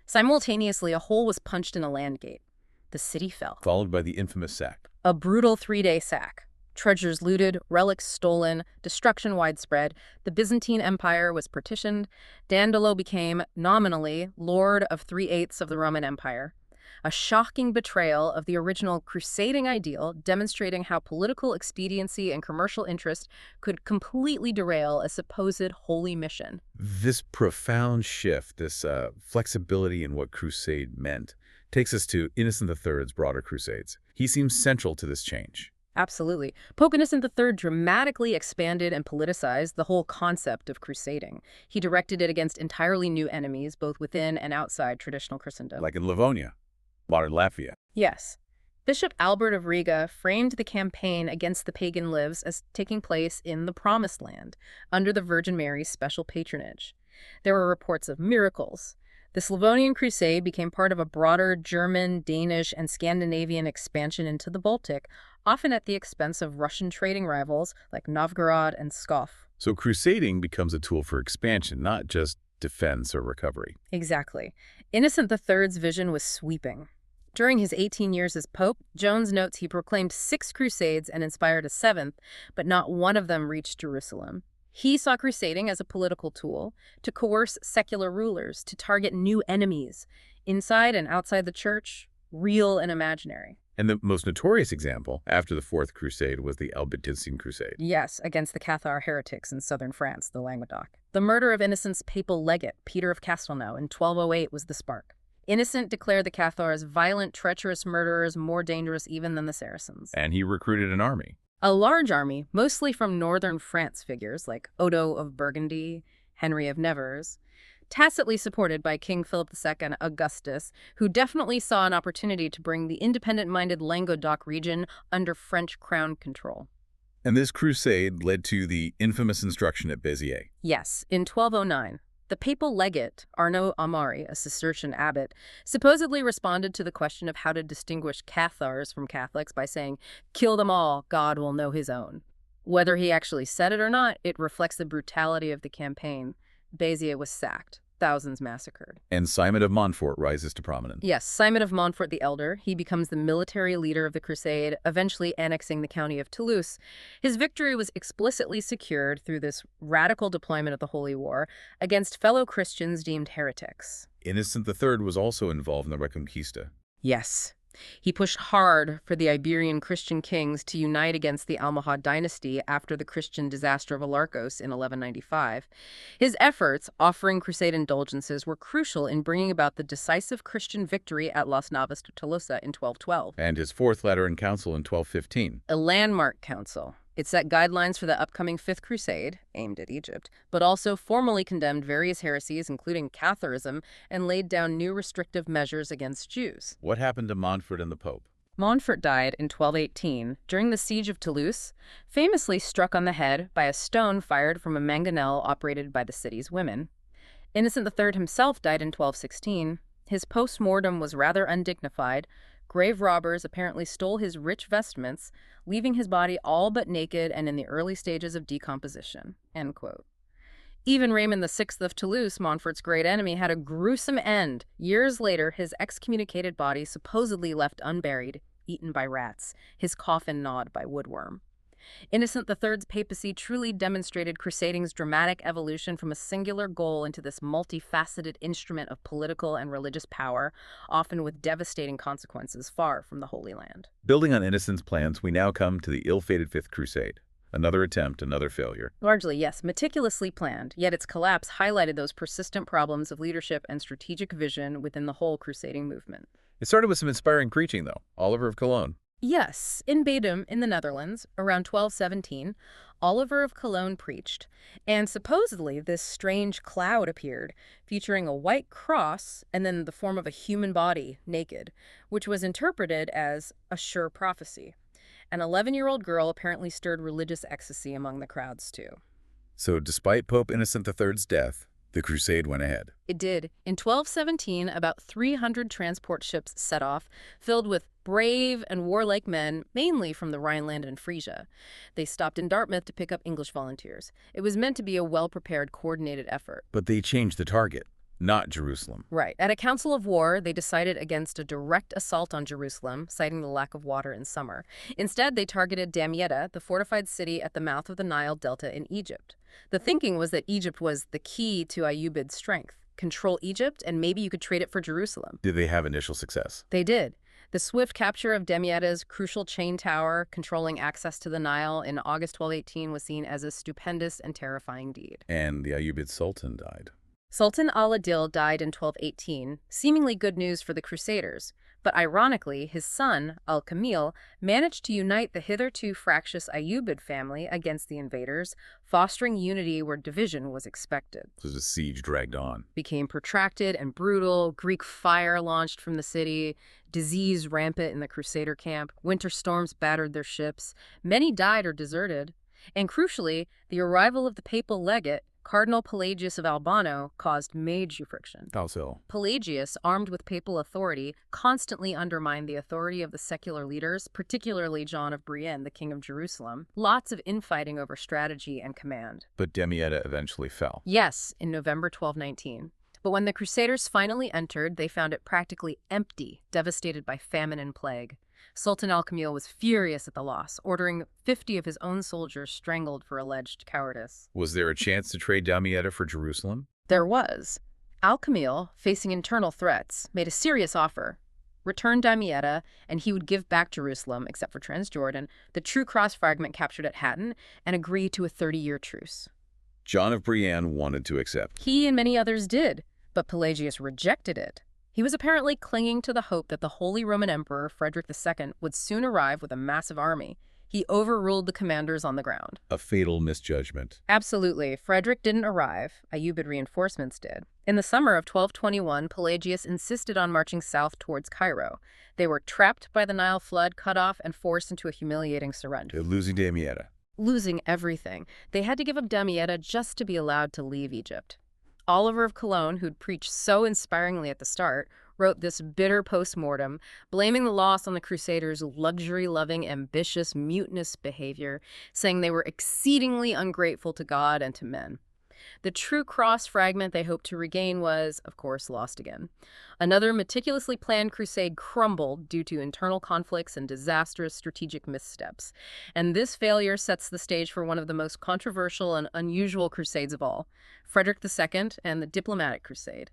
Simultaneously, a hole was punched in a land gate. The city fell. Followed by the infamous sack. A brutal 3-day sack. Treasures looted, relics stolen, destruction widespread. The Byzantine Empire was partitioned. Dandolo became, nominally, lord of 3/8 of the Roman Empire. a shocking betrayal of the original crusading ideal, demonstrating how political expediency and commercial interest could completely derail a supposed holy mission. This profound shift, this flexibility in what crusade meant, takes us to Innocent III's broader crusades. He seems central to this change. Absolutely. Pope Innocent III dramatically expanded and politicized the whole concept of crusading. He directed it against entirely new enemies, both within and outside traditional Christendom. Like in Livonia, modern Latvia. Yes. Bishop Albert of Riga framed the campaign against the pagan lives as taking place in the Promised Land, under the Virgin Mary's special patronage. There were reports of miracles. The Slavonian Crusade became part of a broader German, Danish, and Scandinavian expansion into the Baltic, often at the expense of Russian trading rivals like Novgorod and Pskov. So crusading becomes a tool for expansion, not just defense or recovery. Exactly. Innocent III's vision was sweeping. During his 18 years as pope, Jones notes he proclaimed 6 crusades and inspired a 7th, but not one of them reached Jerusalem. He saw crusading as a political tool to coerce secular rulers, to target new enemies, inside and outside the church, real and imaginary. And the most notorious example after the Fourth Crusade was the Albigensian Crusade. Yes, against the Cathar heretics in southern France, the Languedoc. The murder of Innocent's papal legate, Peter of Castelnau, in 1208 was the spark. Innocent declared the Cathars violent, treacherous murderers more dangerous even than the Saracens. And he recruited an army. A large army, mostly from northern France figures like Odo of Burgundy, Henry of Nevers, tacitly supported by King Philip II Augustus, who definitely saw an opportunity to bring the independent-minded Languedoc region under French crown control. And this crusade led to the infamous instruction at Béziers. Yes, in 1209. The papal legate, Arnaud Amari, a Cistercian abbot, supposedly responded to the question of how to distinguish Cathars from Catholics by saying, "Kill them all, God will know his own." Whether he actually said it or not, it reflects the brutality of the campaign. Béziers was sacked. Thousands massacred. And Simon of Montfort rises to prominence. Yes, Simon of Montfort the Elder. He becomes the military leader of the crusade, eventually annexing the county of Toulouse. His victory was explicitly secured through this radical deployment of the Holy War against fellow Christians deemed heretics. Innocent III was also involved in the Reconquista. Yes. He pushed hard for the Iberian Christian kings to unite against the Almohad dynasty after the Christian disaster of Alarcos in 1195. His efforts, offering crusade indulgences, were crucial in bringing about the decisive Christian victory at Las Navas de Tolosa in 1212. And his Fourth Lateran Council in 1215. A landmark council. It set guidelines for the upcoming Fifth Crusade, aimed at Egypt, but also formally condemned various heresies, including Catharism, and laid down new restrictive measures against Jews. What happened to Montfort and the Pope? Montfort died in 1218 during the siege of Toulouse, famously struck on the head by a stone fired from a mangonel operated by the city's women. Innocent III himself died in 1216. His post-mortem was rather undignified. Grave robbers apparently stole his rich vestments, leaving his body all but naked and in the early stages of decomposition." End quote. Even Raymond VI of Toulouse, Montfort's great enemy, had a gruesome end. Years later, his excommunicated body supposedly left unburied, eaten by rats, his coffin gnawed by woodworm. Innocent III's papacy truly demonstrated crusading's dramatic evolution from a singular goal into this multifaceted instrument of political and religious power, often with devastating consequences far from the Holy Land. Building on Innocent's plans, we now come to the ill-fated Fifth Crusade. Another attempt, another failure. Largely, yes, meticulously planned, yet its collapse highlighted those persistent problems of leadership and strategic vision within the whole crusading movement. It started with some inspiring preaching, though. Oliver of Cologne. Yes, in Bedum, in the Netherlands, around 1217, Oliver of Cologne preached, and supposedly this strange cloud appeared, featuring a white cross and then the form of a human body, naked, which was interpreted as a sure prophecy. An 11-year-old girl apparently stirred religious ecstasy among the crowds, too. So despite Pope Innocent III's death, the crusade went ahead. It did. In 1217, about 300 transport ships set off, filled with brave and warlike men, mainly from the Rhineland and Frisia. They stopped in Dartmouth to pick up English volunteers. It was meant to be a well-prepared, coordinated effort. But they changed the target, not Jerusalem. Right. At a council of war, they decided against a direct assault on Jerusalem, citing the lack of water in summer. Instead, they targeted Damietta, the fortified city at the mouth of the Nile Delta in Egypt. The thinking was that Egypt was the key to Ayyubid's strength. control Egypt, and maybe you could trade it for Jerusalem. Did they have initial success? They did. The swift capture of Damieta's crucial chain tower, controlling access to the Nile in August 1218, was seen as a stupendous and terrifying deed. And the Ayyubid Sultan died. Sultan al-Adil died in 1218, seemingly good news for the Crusaders. But ironically, his son, al-Kamil, managed to unite the hitherto fractious Ayyubid family against the invaders, fostering unity where division was expected. So the siege dragged on. Became protracted and brutal. Greek fire launched from the city. Disease rampant in the Crusader camp. Winter storms battered their ships. Many died or deserted. And crucially, the arrival of the papal legate, Cardinal Pelagius of Albano, caused major friction. How so? Pelagius, armed with papal authority, constantly undermined the authority of the secular leaders, particularly John of Brienne, the king of Jerusalem. Lots of infighting over strategy and command. But Damietta eventually fell. Yes, in November 1219. But when the Crusaders finally entered, they found it practically empty, devastated by famine and plague. Sultan al-Kamil was furious at the loss, ordering 50 of his own soldiers strangled for alleged cowardice. Was there a chance to trade Damietta for Jerusalem? There was. Al-Kamil, facing internal threats, made a serious offer. Return Damietta, and he would give back Jerusalem, except for Transjordan, the true cross fragment captured at Hattin, and agree to a 30-year truce. John of Brienne wanted to accept. He and many others did, but Pelagius rejected it. He was apparently clinging to the hope that the Holy Roman Emperor Frederick II would soon arrive with a massive army. He overruled the commanders on the ground. A fatal misjudgment. Absolutely. Frederick didn't arrive. Ayyubid reinforcements did. In the summer of 1221, Pelagius insisted on marching south towards Cairo. They were trapped by the Nile flood, cut off, and forced into a humiliating surrender. Losing Damietta. Losing everything. They had to give up Damietta just to be allowed to leave Egypt. Oliver of Cologne, who'd preached so inspiringly at the start, wrote this bitter post-mortem, blaming the loss on the Crusaders' luxury-loving, ambitious, mutinous behavior, saying they were exceedingly ungrateful to God and to men. The true cross fragment they hoped to regain was, of course, lost again. Another meticulously planned crusade crumbled due to internal conflicts and disastrous strategic missteps. And this failure sets the stage for one of the most controversial and unusual crusades of all, Frederick II and the Diplomatic Crusade,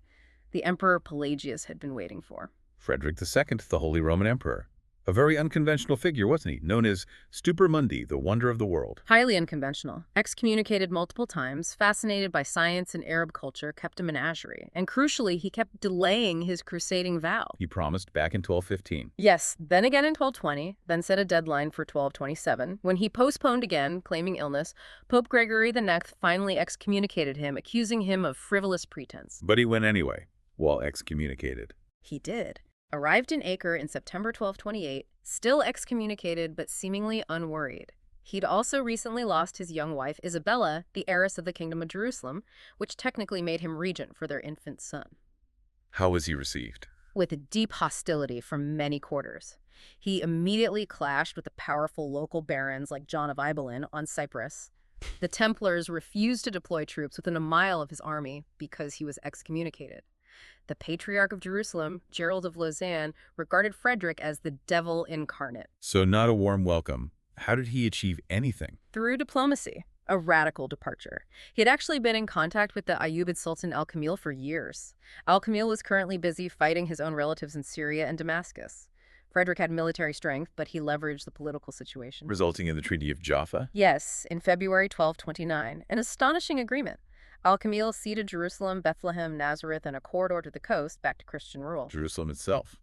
the Emperor Pelagius had been waiting for. Frederick II, the Holy Roman Emperor. A very unconventional figure, wasn't he? Known as Stupor Mundi, the wonder of the world. Highly unconventional. Excommunicated multiple times, fascinated by science and Arab culture, kept a menagerie. And crucially, he kept delaying his crusading vow. He promised back in 1215. Yes, then again in 1220, then set a deadline for 1227. When he postponed again, claiming illness, Pope Gregory IX finally excommunicated him, accusing him of frivolous pretense. But he went anyway, while excommunicated. He did. Arrived in Acre in September 1228, still excommunicated but seemingly unworried. He'd also recently lost his young wife Isabella, the heiress of the Kingdom of Jerusalem, which technically made him regent for their infant son. How was he received? With deep hostility from many quarters. He immediately clashed with the powerful local barons like John of Ibelin on Cyprus. The Templars refused to deploy troops within a mile of his army because he was excommunicated. The Patriarch of Jerusalem, Gerald of Lausanne, regarded Frederick as the devil incarnate. So not a warm welcome. How did he achieve anything? Through diplomacy, a radical departure. He had actually been in contact with the Ayyubid Sultan al-Kamil for years. Al-Kamil was currently busy fighting his own relatives in Syria and Damascus. Frederick had military strength, but he leveraged the political situation. Resulting in the Treaty of Jaffa? Yes, in February 1229, an astonishing agreement. Al-Kamil ceded Jerusalem, Bethlehem, Nazareth, and a corridor to the coast back to Christian rule. Jerusalem itself.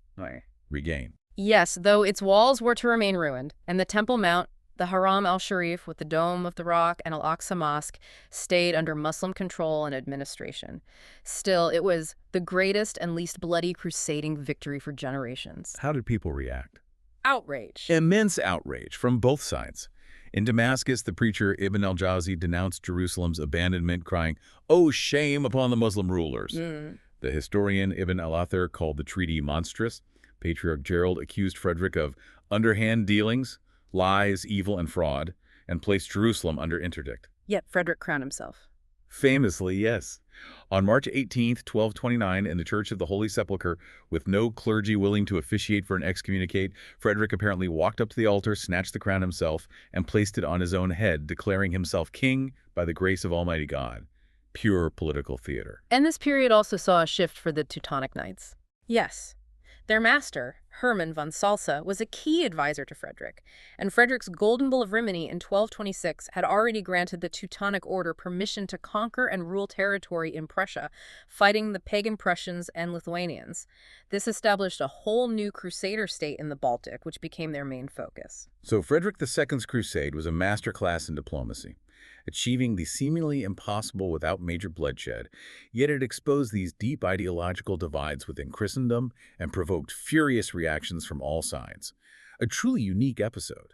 Regain. Yes, though its walls were to remain ruined, and the Temple Mount, the Haram al-Sharif with the Dome of the Rock and Al-Aqsa Mosque stayed under Muslim control and administration. Still, it was the greatest and least bloody crusading victory for generations. How did people react? Outrage. Immense outrage from both sides. In Damascus, the preacher Ibn al-Jawzi denounced Jerusalem's abandonment, crying, "Oh, shame upon the Muslim rulers." The historian Ibn al-Athir called the treaty monstrous. Patriarch Gerald accused Frederick of underhand dealings, lies, evil, and fraud, and placed Jerusalem under interdict. Yet Frederick crowned himself. Famously, yes. On March 18th, 1229, in the Church of the Holy Sepulchre, with no clergy willing to officiate for an excommunicate, Frederick apparently walked up to the altar, snatched the crown himself, and placed it on his own head, declaring himself king by the grace of Almighty God. pure political theater. And this period also saw a shift for the Teutonic Knights. Yes. Their master, Hermann von Salsa, was a key advisor to Frederick, and Frederick's Golden Bull of Rimini in 1226 had already granted the Teutonic Order permission to conquer and rule territory in Prussia, fighting the pagan Prussians and Lithuanians. This established a whole new crusader state in the Baltic, which became their main focus. So Frederick II's crusade was a masterclass in diplomacy, achieving the seemingly impossible without major bloodshed, yet it exposed these deep ideological divides within Christendom and provoked furious reactions from all sides. A truly unique episode.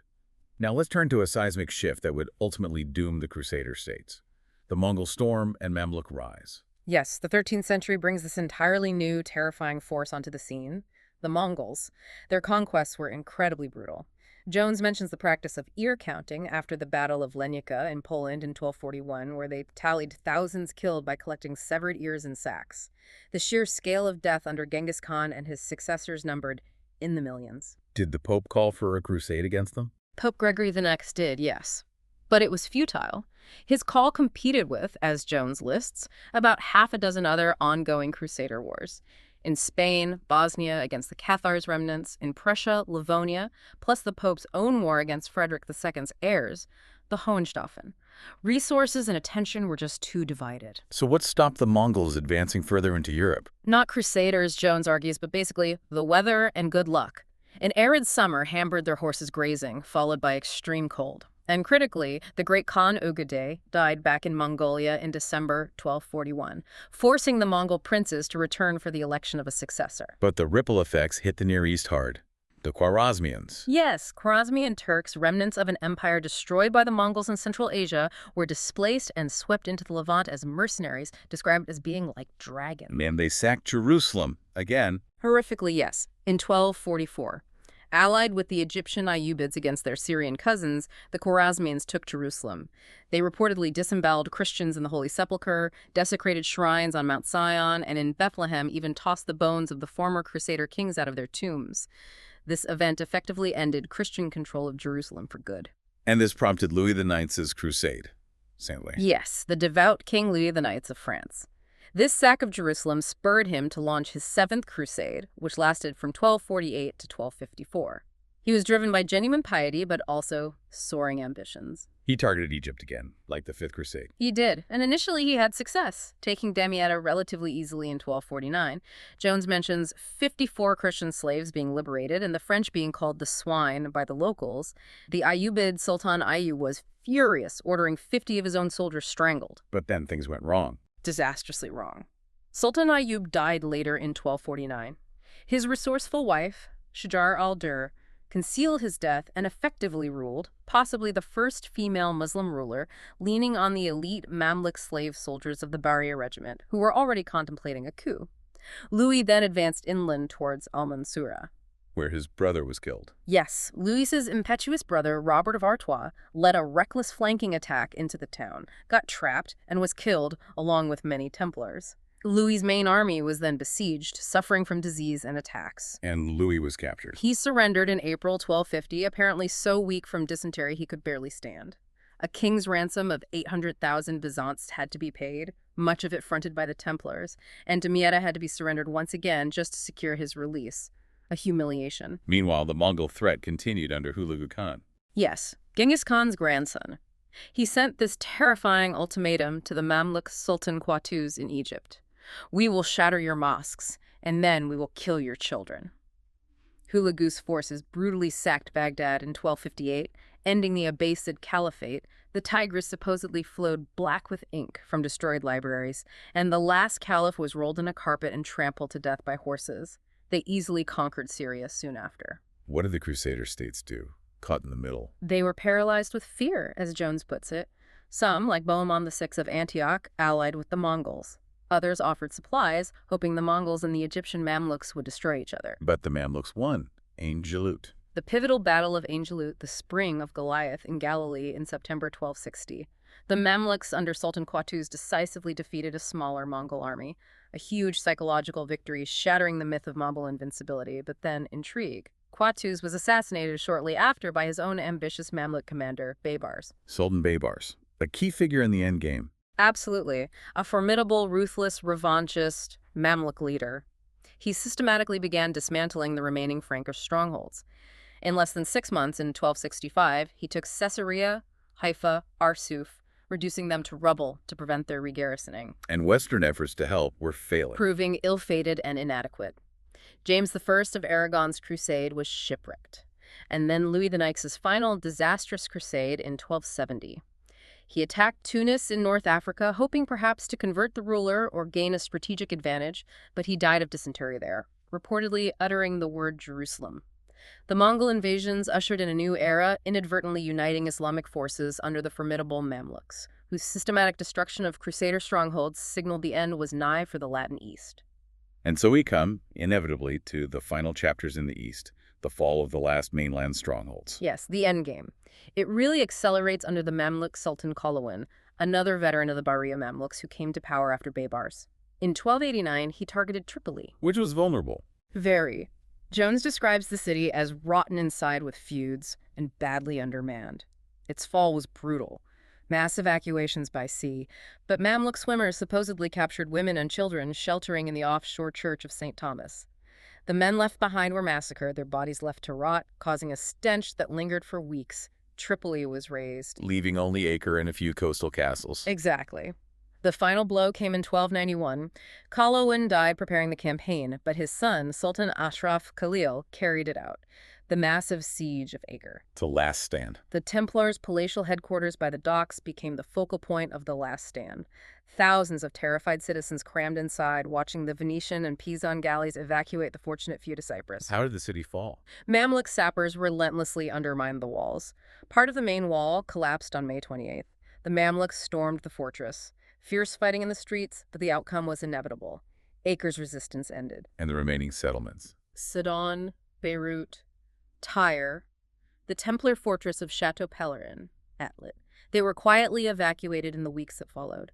Now let's turn to a seismic shift that would ultimately doom the Crusader states: the Mongol storm and Mamluk rise. Yes, the 13th century brings this entirely new, terrifying force onto the scene: the Mongols. Their conquests were incredibly brutal. Jones mentions the practice of ear counting after the Battle of Lenica in Poland in 1241, where they tallied thousands killed by collecting severed ears in sacks. The sheer scale of death under Genghis Khan and his successors numbered in the millions. Did the Pope call for a crusade against them? Pope Gregory the Next did, yes. But it was futile. His call competed with, as Jones lists, about half a dozen other ongoing crusader wars. In Spain, Bosnia against the Cathars remnants, in Prussia, Livonia, plus the Pope's own war against Frederick II's heirs, the Hohenstaufen. Resources and attention were just too divided. So what stopped the Mongols advancing further into Europe? Not crusaders, Jones argues, but basically the weather and good luck. An arid summer hampered their horses grazing, followed by extreme cold. And critically, the great Khan Ugedei died back in Mongolia in December 1241, forcing the Mongol princes to return for the election of a successor. But the ripple effects hit the Near East hard. The Khwarezmians. Yes, Khwarezmian Turks, remnants of an empire destroyed by the Mongols in Central Asia, were displaced and swept into the Levant as mercenaries, described as being like dragons. And they sacked Jerusalem again. Horrifically, yes, in 1244. Allied with the Egyptian Ayyubids against their Syrian cousins, the Khwarezmians took Jerusalem. They reportedly disemboweled Christians in the Holy Sepulchre, desecrated shrines on Mount Sion, and in Bethlehem even tossed the bones of the former Crusader kings out of their tombs. This event effectively ended Christian control of Jerusalem for good. And this prompted Louis IX's crusade, Saint-Louis. Yes, the devout King Louis IX of France. This sack of Jerusalem spurred him to launch his Seventh Crusade, which lasted from 1248 to 1254. He was driven by genuine piety, but also soaring ambitions. He targeted Egypt again, like the Fifth Crusade. He did, and initially he had success, taking Damietta relatively easily in 1249. Jones mentions 54 Christian slaves being liberated and the French being called the swine by the locals. The Ayyubid Sultan Ayyub was furious, ordering 50 of his own soldiers strangled. But then things went wrong. Disastrously wrong. Sultan Ayyub died later in 1249. His resourceful wife, Shajar al-Dur, concealed his death and effectively ruled, possibly the first female Muslim ruler, leaning on the elite Mamluk slave soldiers of the Bahriya regiment, who were already contemplating a coup. Louis then advanced inland towards Al-Mansura, where his brother was killed. Yes, Louis's impetuous brother, Robert of Artois, led a reckless flanking attack into the town, got trapped, and was killed, along with many Templars. Louis's main army was then besieged, suffering from disease and attacks. And Louis was captured. He surrendered in April 1250, apparently so weak from dysentery he could barely stand. A king's ransom of 800,000 byzants had to be paid, much of it fronted by the Templars, and Damietta had to be surrendered once again just to secure his release. A humiliation. Meanwhile, the Mongol threat continued under Hulagu Khan. Yes, Genghis Khan's grandson. He sent this terrifying ultimatum to the Mamluk Sultan Qautuz in Egypt. We will shatter your mosques, and then we will kill your children. Hulagu's forces brutally sacked Baghdad in 1258, ending the Abbasid Caliphate. The Tigris supposedly flowed black with ink from destroyed libraries, and the last caliph was rolled in a carpet and trampled to death by horses. They easily conquered Syria soon after. What did the Crusader states do, caught in the middle? They were paralyzed with fear, as Jones puts it. Some, like Bohemond VI of Antioch, allied with the Mongols. Others offered supplies, hoping the Mongols and the Egyptian Mamluks would destroy each other. But the Mamluks won. Ain Jalut. The pivotal Battle of Ain Jalut, the spring of Goliath in Galilee in September 1260. The Mamluks under Sultan Qautuz decisively defeated a smaller Mongol army. A huge psychological victory, shattering the myth of Mongol invincibility, but then intrigue. Qautuz was assassinated shortly after by his own ambitious Mamluk commander, Baybars. Sultan Baybars, a key figure in the endgame. Absolutely. A formidable, ruthless, revanchist Mamluk leader. He systematically began dismantling the remaining Frankish strongholds. In less than 6 months, in 1265, he took Caesarea, Haifa, Arsuf, reducing them to rubble to prevent their regarrisoning, And Western efforts to help were failing. proving ill-fated and inadequate. James I of Aragon's crusade was shipwrecked, and then Louis IX's final disastrous crusade in 1270. He attacked Tunis in North Africa, hoping perhaps to convert the ruler or gain a strategic advantage, but he died of dysentery there, reportedly uttering the word Jerusalem. The Mongol invasions ushered in a new era, inadvertently uniting Islamic forces under the formidable Mamluks, whose systematic destruction of crusader strongholds signaled the end was nigh for the Latin East. And so we come, inevitably, to the final chapters in the East, the fall of the last mainland strongholds. Yes, the endgame. It really accelerates under the Mamluk Sultan Qalawun, another veteran of the Bahriya Mamluks who came to power after Baybars. In 1289, he targeted Tripoli. Which was vulnerable. Very. Jones describes the city as rotten inside with feuds and badly undermanned. Its fall was brutal. Mass evacuations by sea, but Mamluk swimmers supposedly captured women and children sheltering in the offshore church of St. Thomas. The men left behind were massacred, their bodies left to rot, causing a stench that lingered for weeks. Tripoli was razed. Leaving only Acre and a few coastal castles. Exactly. The final blow came in 1291. Qalawun died preparing the campaign, but his son, Sultan Ashraf Khalil, carried it out. The massive siege of Acre. To last stand. The Templars' palatial headquarters by the docks became the focal point of the last stand. Thousands of terrified citizens crammed inside, watching the Venetian and Pisan galleys evacuate the fortunate few to Cyprus. How did the city fall? Mamluk sappers relentlessly undermined the walls. Part of the main wall collapsed on May 28th. The Mamluks stormed the fortress. Fierce fighting in the streets, but the outcome was inevitable. Acre's resistance ended. And the remaining settlements. Sidon, Beirut, Tyre, the Templar fortress of Chateau Pellerin, Atlit. They were quietly evacuated in the weeks that followed.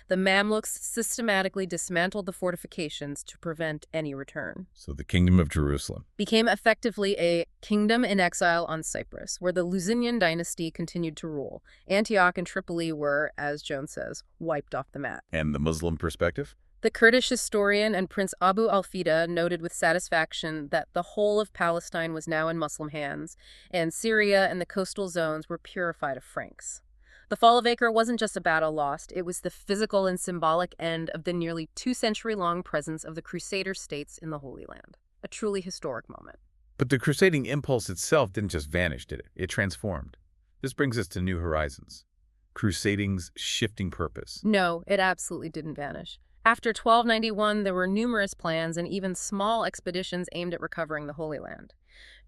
The Mamluks systematically dismantled the fortifications to prevent any return. So the Kingdom of Jerusalem Became effectively a kingdom in exile on Cyprus, where the Lusignan dynasty continued to rule. Antioch and Tripoli were, as Jones says, wiped off the map. And the Muslim perspective? The Kurdish historian and Prince Abu al-Fida noted with satisfaction that the whole of Palestine was now in Muslim hands, and Syria and the coastal zones were purified of Franks. The fall of Acre wasn't just a battle lost, it was the physical and symbolic end of the nearly 2-century-long presence of the Crusader states in the Holy Land. A truly historic moment. But the crusading impulse itself didn't just vanish, did it? It transformed. This brings us to new horizons. Crusading's shifting purpose. No, it absolutely didn't vanish. After 1291, there were numerous plans and even small expeditions aimed at recovering the Holy Land.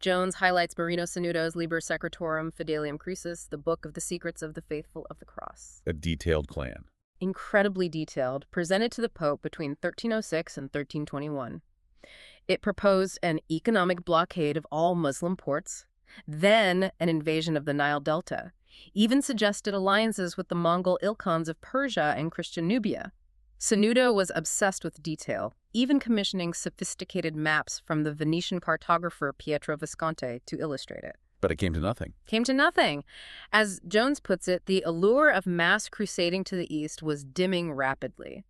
Jones highlights Marino Sanudo's Liber Secretorum Fidelium Crucis, the Book of the Secrets of the Faithful of the Cross. A detailed plan. Incredibly detailed, presented to the Pope between 1306 and 1321. It proposed an economic blockade of all Muslim ports, then an invasion of the Nile Delta, even suggested alliances with the Mongol Ilkhans of Persia and Christian Nubia. Sanudo was obsessed with detail, even commissioning sophisticated maps from the Venetian cartographer Pietro Visconti to illustrate it. But it came to nothing. Came to nothing. As Jones puts it, the allure of mass crusading to the east was dimming rapidly.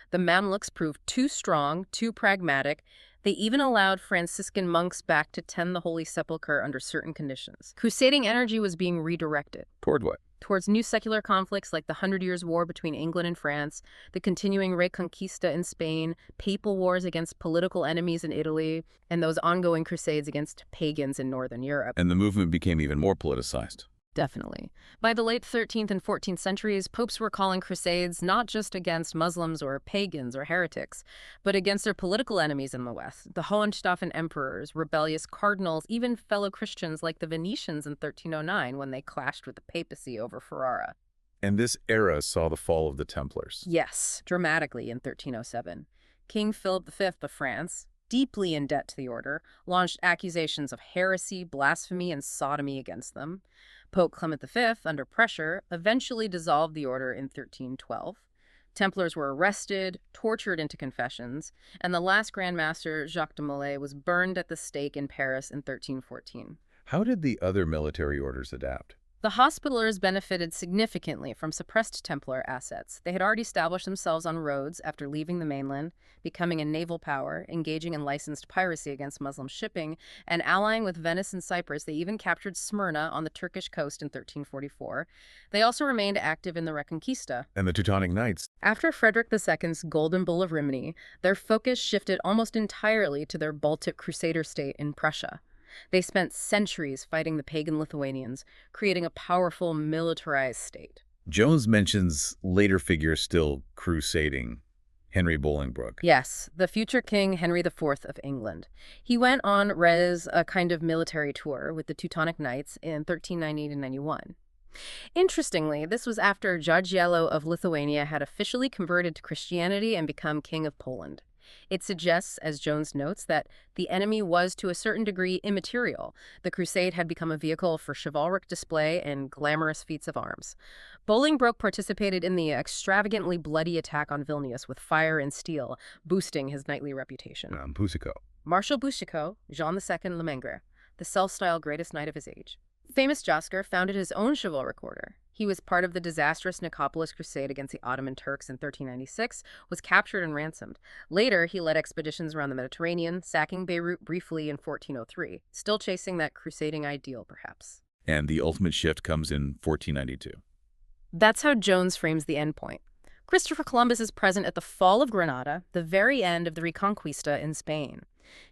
The Mamluks proved too strong, too pragmatic. They even allowed Franciscan monks back to tend the Holy Sepulchre under certain conditions. Crusading energy was being redirected. Toward what? Towards new secular conflicts like the 100 Years' War between England and France, the continuing Reconquista in Spain, papal wars against political enemies in Italy, and those ongoing crusades against pagans in Northern Europe. And the movement became even more politicized. Definitely. By the late 13th and 14th centuries, popes were calling crusades not just against Muslims or pagans or heretics, but against their political enemies in the West, the Hohenstaufen emperors, rebellious cardinals, even fellow Christians like the Venetians in 1309 when they clashed with the papacy over Ferrara. And this era saw the fall of the Templars. Yes, dramatically in 1307. King Philip V of France, deeply in debt to the order, launched accusations of heresy, blasphemy, and sodomy against them. Pope Clement V, under pressure, eventually dissolved the order in 1312. Templars were arrested, tortured into confessions, and the last Grand Master, Jacques de Molay, was burned at the stake in Paris in 1314. How did the other military orders adapt? The Hospitallers benefited significantly from suppressed Templar assets. They had already established themselves on Rhodes after leaving the mainland, becoming a naval power, engaging in licensed piracy against Muslim shipping, and allying with Venice and Cyprus. They even captured Smyrna on the Turkish coast in 1344. They also remained active in the Reconquista. And the Teutonic Knights. After Frederick II's Golden Bull of Rimini, their focus shifted almost entirely to their Baltic crusader state in Prussia. They spent centuries fighting the pagan Lithuanians, creating a powerful militarized state. Jones mentions later figures still crusading. Henry Bolingbroke. Yes, the future King Henry IV of England. He went on a kind of military tour with the Teutonic Knights in 1390-91. Interestingly, this was after Jagiello of Lithuania had officially converted to Christianity and become King of Poland. It suggests, as Jones notes, that the enemy was to a certain degree immaterial. The crusade had become a vehicle for chivalric display and glamorous feats of arms. Bolingbroke participated in the extravagantly bloody attack on Vilnius with fire and steel, boosting his knightly reputation. Boucicaut. Marshal Boucicaut, Jean II Le Maigre, the self-styled greatest knight of his age. Famous Josker founded his own chivalric order. He was part of the disastrous Nicopolis Crusade against the Ottoman Turks in 1396, was captured and ransomed. Later, he led expeditions around the Mediterranean, sacking Beirut briefly in 1403, still chasing that crusading ideal, perhaps. And the ultimate shift comes in 1492. That's how Jones frames the endpoint. Christopher Columbus is present at the fall of Granada, the very end of the Reconquista in Spain.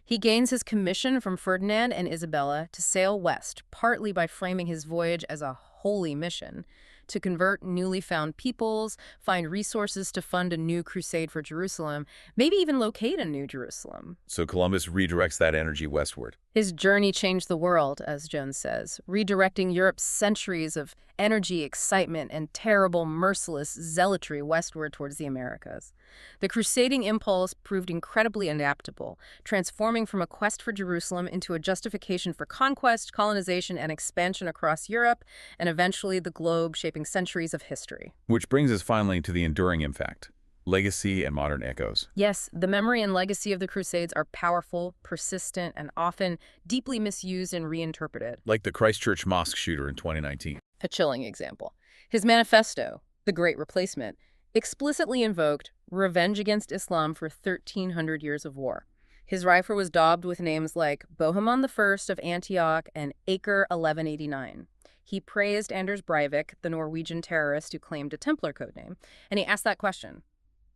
He gains his commission from Ferdinand and Isabella to sail west, partly by framing his voyage as a holy mission, to convert newly found peoples, find resources to fund a new crusade for Jerusalem, maybe even locate a new Jerusalem. So Columbus redirects that energy westward. His journey changed the world, as Jones says, redirecting Europe's centuries of energy, excitement, and terrible, merciless zealotry westward towards the Americas. The crusading impulse proved incredibly adaptable, transforming from a quest for Jerusalem into a justification for conquest, colonization, and expansion across Europe, and eventually the globe, shaping centuries of history. Which brings us finally to the enduring impact. Legacy and modern echoes. Yes, the memory and legacy of the Crusades are powerful, persistent, and often deeply misused and reinterpreted. Like the Christchurch mosque shooter in 2019. A chilling example. His manifesto, The Great Replacement, explicitly invoked revenge against Islam for 1,300 years of war. His rifle was daubed with names like Bohemond I of Antioch and Acre 1189. He praised Anders Breivik, the Norwegian terrorist who claimed a Templar codename, and he asked that question.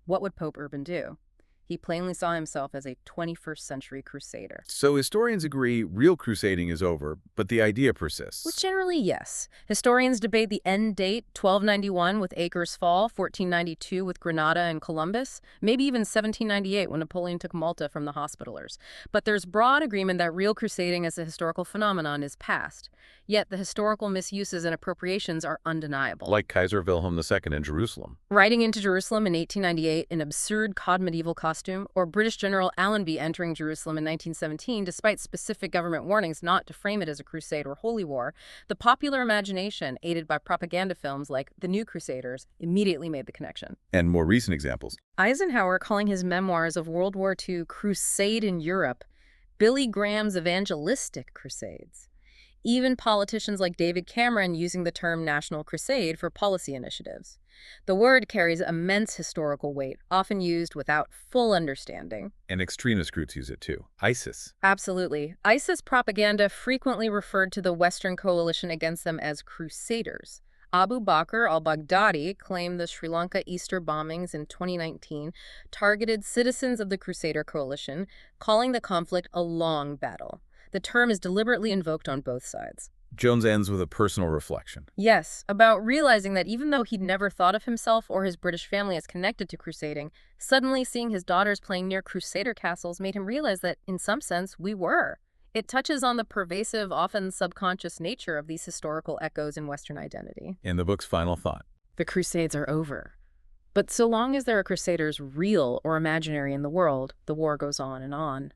What would Pope Urban do? He plainly saw himself as a 21st century crusader. So historians agree real crusading is over, but the idea persists. Which generally, yes. Historians debate the end date, 1291 with Acre's fall, 1492 with Granada and Columbus, maybe even 1798 when Napoleon took Malta from the Hospitallers. But there's broad agreement that real crusading as a historical phenomenon is past. Yet the historical misuses and appropriations are undeniable. Like Kaiser Wilhelm II in Jerusalem. Riding into Jerusalem in 1898 in absurd cod medieval costume, or British General Allenby entering Jerusalem in 1917 despite specific government warnings not to frame it as a crusade or holy war, the popular imagination, aided by propaganda films like The New Crusaders, immediately made the connection. And more recent examples. Eisenhower calling his memoirs of World War II Crusade in Europe, Billy Graham's evangelistic crusades. Even politicians like David Cameron using the term National Crusade for policy initiatives. The word carries immense historical weight, often used without full understanding. And extremist groups use it too. ISIS. Absolutely. ISIS propaganda frequently referred to the Western coalition against them as crusaders. Abu Bakr al-Baghdadi claimed the Sri Lanka Easter bombings in 2019 targeted citizens of the Crusader coalition, calling the conflict a long battle. The term is deliberately invoked on both sides. Jones ends with a personal reflection. Yes, about realizing that even though he'd never thought of himself or his British family as connected to crusading, suddenly seeing his daughters playing near crusader castles made him realize that, in some sense, we were. It touches on the pervasive, often subconscious nature of these historical echoes in Western identity. In the book's final thought. The Crusades are over. But so long as there are crusaders real or imaginary in the world, the war goes on and on.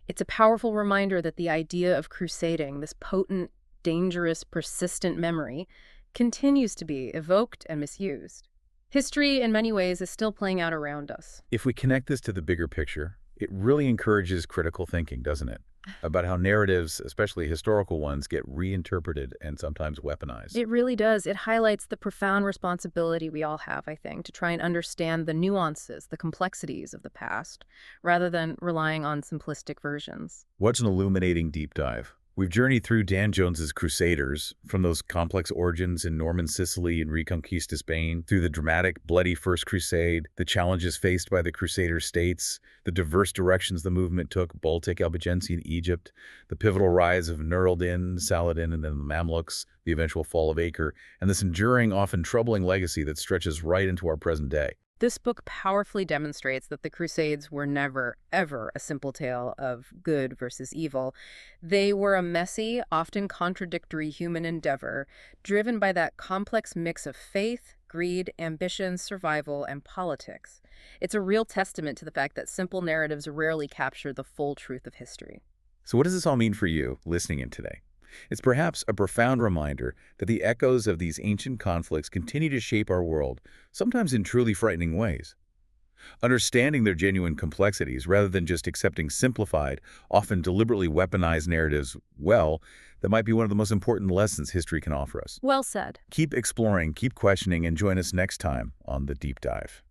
It's a powerful reminder that the idea of crusading, this potent, dangerous, persistent memory, continues to be evoked and misused. History, in many ways, is still playing out around us. If we connect this to the bigger picture, it really encourages critical thinking, doesn't it? about how narratives, especially historical ones, get reinterpreted and sometimes weaponized. It really does. It highlights the profound responsibility we all have, I think, to try and understand the nuances, the complexities of the past, rather than relying on simplistic versions. What's an illuminating deep dive? We've journeyed through Dan Jones's Crusaders, from those complex origins in Norman Sicily and Reconquista Spain, through the dramatic, bloody First Crusade, the challenges faced by the Crusader states, the diverse directions the movement took, Baltic, Albigense, and Egypt, the pivotal rise of Nur al-Din, Saladin, and then the Mamluks, the eventual fall of Acre, and this enduring, often troubling legacy that stretches right into our present day. This book powerfully demonstrates that the Crusades were never, ever a simple tale of good versus evil. They were a messy, often contradictory human endeavor, driven by that complex mix of faith, greed, ambition, survival, and politics. It's a real testament to the fact that simple narratives rarely capture the full truth of history. So what does this all mean for you listening in today? It's perhaps a profound reminder that the echoes of these ancient conflicts continue to shape our world, sometimes in truly frightening ways. Understanding their genuine complexities rather than just accepting simplified, often deliberately weaponized narratives, well, that might be one of the most important lessons history can offer us. Well said. Keep exploring, keep questioning, and join us next time on The Deep Dive.